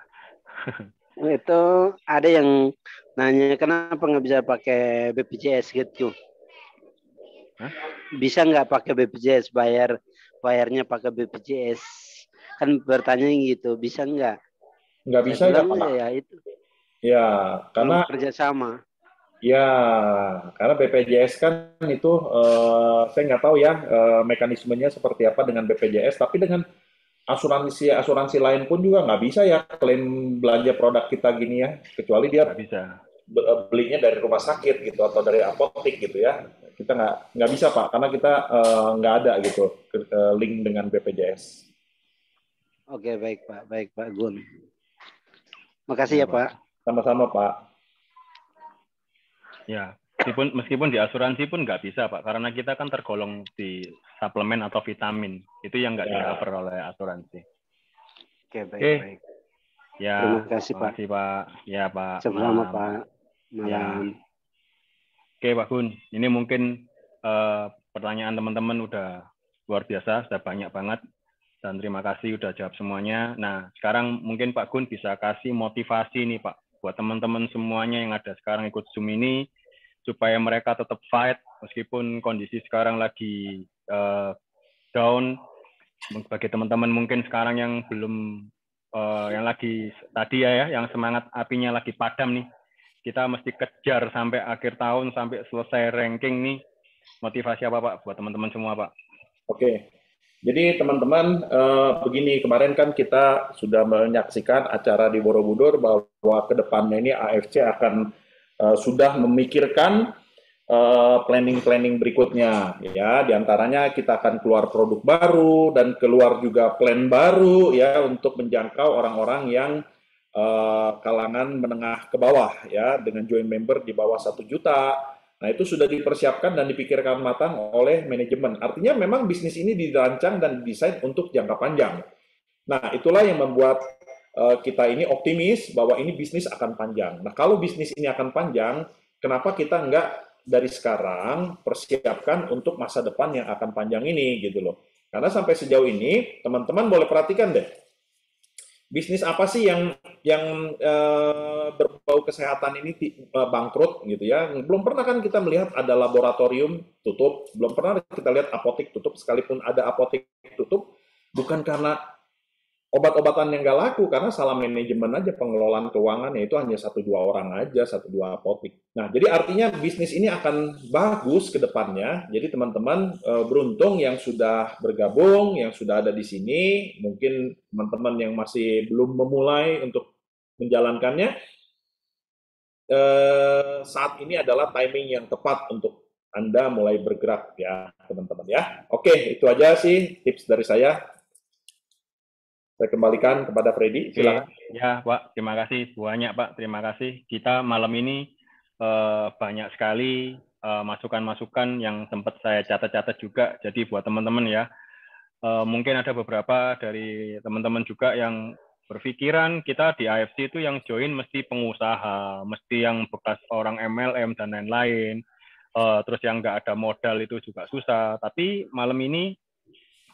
Speaker 5: Itu ada yang nanya kenapa nggak bisa pakai BPJS gitu.
Speaker 1: Hah?
Speaker 5: Bisa nggak pakai BPJS, bayarnya pakai BPJS? Kan bertanya gitu, bisa nggak?
Speaker 2: Nggak bisa ya, Pak?
Speaker 5: Ya itu.
Speaker 2: Ya, karena
Speaker 5: kerjasama.
Speaker 2: Ya, karena BPJS kan itu saya nggak tahu ya mekanismenya seperti apa dengan BPJS, tapi dengan asuransi lain pun juga nggak bisa ya klaim belanja produk kita gini ya, kecuali dia
Speaker 1: Nggak bisa.
Speaker 2: Belinya dari rumah sakit gitu atau dari apotek gitu ya. Kita nggak bisa Pak, karena kita nggak ada gitu link dengan BPJS.
Speaker 5: Oke, baik Pak Gun. Makasih ya Pak.
Speaker 2: Sama-sama Pak.
Speaker 1: Ya, meskipun di asuransi pun nggak bisa Pak, karena kita kan tergolong di suplemen atau vitamin. Itu yang nggak di-cover oleh asuransi.
Speaker 5: Oke, baik.
Speaker 1: Ya,
Speaker 5: terima kasih Pak.
Speaker 1: Ya Pak.
Speaker 5: Sama-sama Pak. Malam.
Speaker 1: Ya. Oke Pak Gun, ini mungkin pertanyaan teman-teman udah luar biasa, sudah banyak banget. Dan terima kasih udah jawab semuanya. Nah, sekarang mungkin Pak Gun bisa kasih motivasi nih Pak, buat teman-teman semuanya yang ada sekarang ikut Zoom ini, supaya mereka tetap fight, meskipun kondisi sekarang lagi down. Bagi teman-teman mungkin sekarang yang belum, yang lagi tadi ya, yang semangat apinya lagi padam nih, kita mesti kejar sampai akhir tahun, sampai selesai ranking nih. Motivasi apa Pak, buat teman-teman semua Pak?
Speaker 2: Oke. Jadi teman-teman, begini, kemarin kan kita sudah menyaksikan acara di Borobudur bahwa ke depannya ini AFC akan sudah memikirkan planning berikutnya. Ya, diantaranya kita akan keluar produk baru dan keluar juga plan baru ya untuk menjangkau orang-orang yang kalangan menengah ke bawah ya dengan join member di bawah 1 juta. Nah, itu sudah dipersiapkan dan dipikirkan matang oleh manajemen. Artinya memang bisnis ini dirancang dan didesain untuk jangka panjang. Nah, itulah yang membuat kita ini optimis bahwa ini bisnis akan panjang. Nah, kalau bisnis ini akan panjang, kenapa kita nggak dari sekarang persiapkan untuk masa depan yang akan panjang ini, gitu loh. Karena sampai sejauh ini, teman-teman boleh perhatikan deh, bisnis apa sih yang berbau kesehatan ini bangkrut gitu ya. Belum pernah kan kita melihat ada laboratorium tutup, belum pernah kita lihat apotek tutup, sekalipun ada apotek tutup, bukan karena obat-obatan yang nggak laku, karena salah manajemen aja pengelolaan keuangannya, itu hanya 1-2 orang aja, 1-2 apotek. Nah, jadi artinya bisnis ini akan bagus ke depannya. Jadi teman-teman beruntung yang sudah bergabung, yang sudah ada di sini. Mungkin teman-teman yang masih belum memulai untuk menjalankannya, saat ini adalah timing yang tepat untuk Anda mulai bergerak ya, teman-teman ya. Oke, itu aja sih tips dari saya. Saya kembalikan kepada Freddy, silakan.
Speaker 1: Ya Pak, terima kasih banyak Pak, terima kasih. Kita malam ini banyak sekali masukan-masukan yang sempat saya catat-catat juga. Jadi buat teman-teman ya, mungkin ada beberapa dari teman-teman juga yang berpikiran kita di AFC itu yang join mesti pengusaha, mesti yang bekas orang MLM dan lain-lain. Terus yang nggak ada modal itu juga susah. Tapi malam ini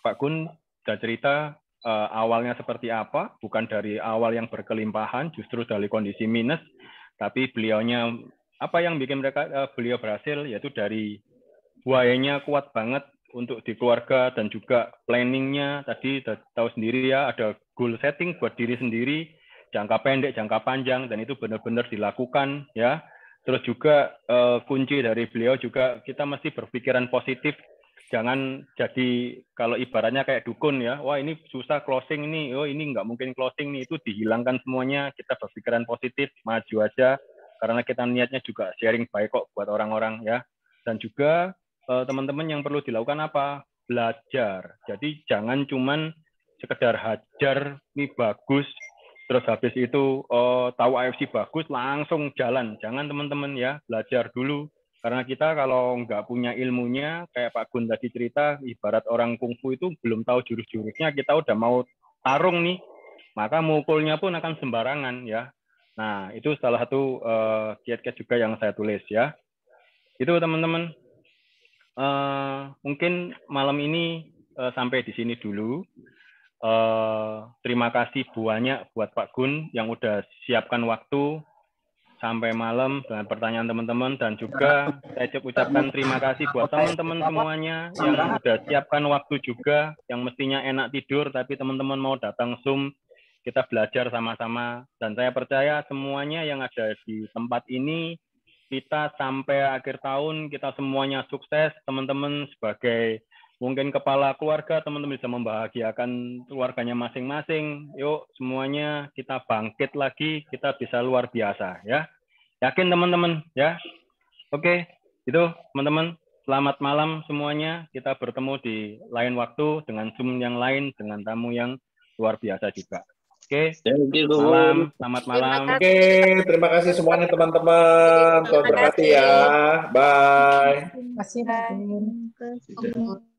Speaker 1: Pak Gun sudah cerita awalnya seperti apa, bukan dari awal yang berkelimpahan, justru dari kondisi minus, tapi beliaunya apa yang bikin beliau berhasil, yaitu dari why-nya kuat banget untuk di keluarga, dan juga planningnya tadi tahu sendiri ya, ada goal setting buat diri sendiri, jangka pendek, jangka panjang, dan itu benar-benar dilakukan ya. Terus juga kunci dari beliau juga kita mesti berpikiran positif, jangan jadi kalau ibaratnya kayak dukun ya, wah ini susah closing ini, oh ini nggak mungkin closing nih, itu dihilangkan semuanya, kita berpikiran positif, maju aja, karena kita niatnya juga sharing baik kok buat orang-orang ya. Dan juga teman-teman yang perlu dilakukan apa? Belajar. Jadi jangan cuman sekedar hajar, ini bagus, terus habis itu tahu AFC bagus, langsung jalan. Jangan teman-teman ya, belajar dulu. Karena kita kalau nggak punya ilmunya, kayak Pak Gun tadi cerita, ibarat orang kungfu itu belum tahu jurus-jurusnya, kita udah mau tarung nih, maka mukulnya pun akan sembarangan ya. Nah, itu salah satu kiat-kiat juga yang saya tulis ya. Itu teman-teman. Mungkin malam ini sampai di sini dulu. Terima kasih banyak buat Pak Gun yang udah siapkan waktu sampai malam dengan pertanyaan teman-teman, dan juga saya ucapkan terima kasih buat teman-teman semuanya yang udah siapkan waktu juga, yang mestinya enak tidur tapi teman-teman mau datang Zoom, kita belajar sama-sama, dan saya percaya semuanya yang ada di tempat ini kita sampai akhir tahun kita semuanya sukses. Teman-teman sebagai mungkin kepala keluarga, teman-teman bisa membahagiakan keluarganya masing-masing. Yuk semuanya kita bangkit lagi, kita bisa luar biasa ya. Yakin teman-teman ya? Oke, itu teman-teman. Selamat malam semuanya. Kita bertemu di lain waktu dengan Zoom yang lain, dengan tamu yang luar biasa juga. Oke, malam, selamat malam.
Speaker 2: Oke, terima kasih semuanya teman-teman. Tuhan berkati ya. Bye.
Speaker 6: Terima kasih, Pak Gun.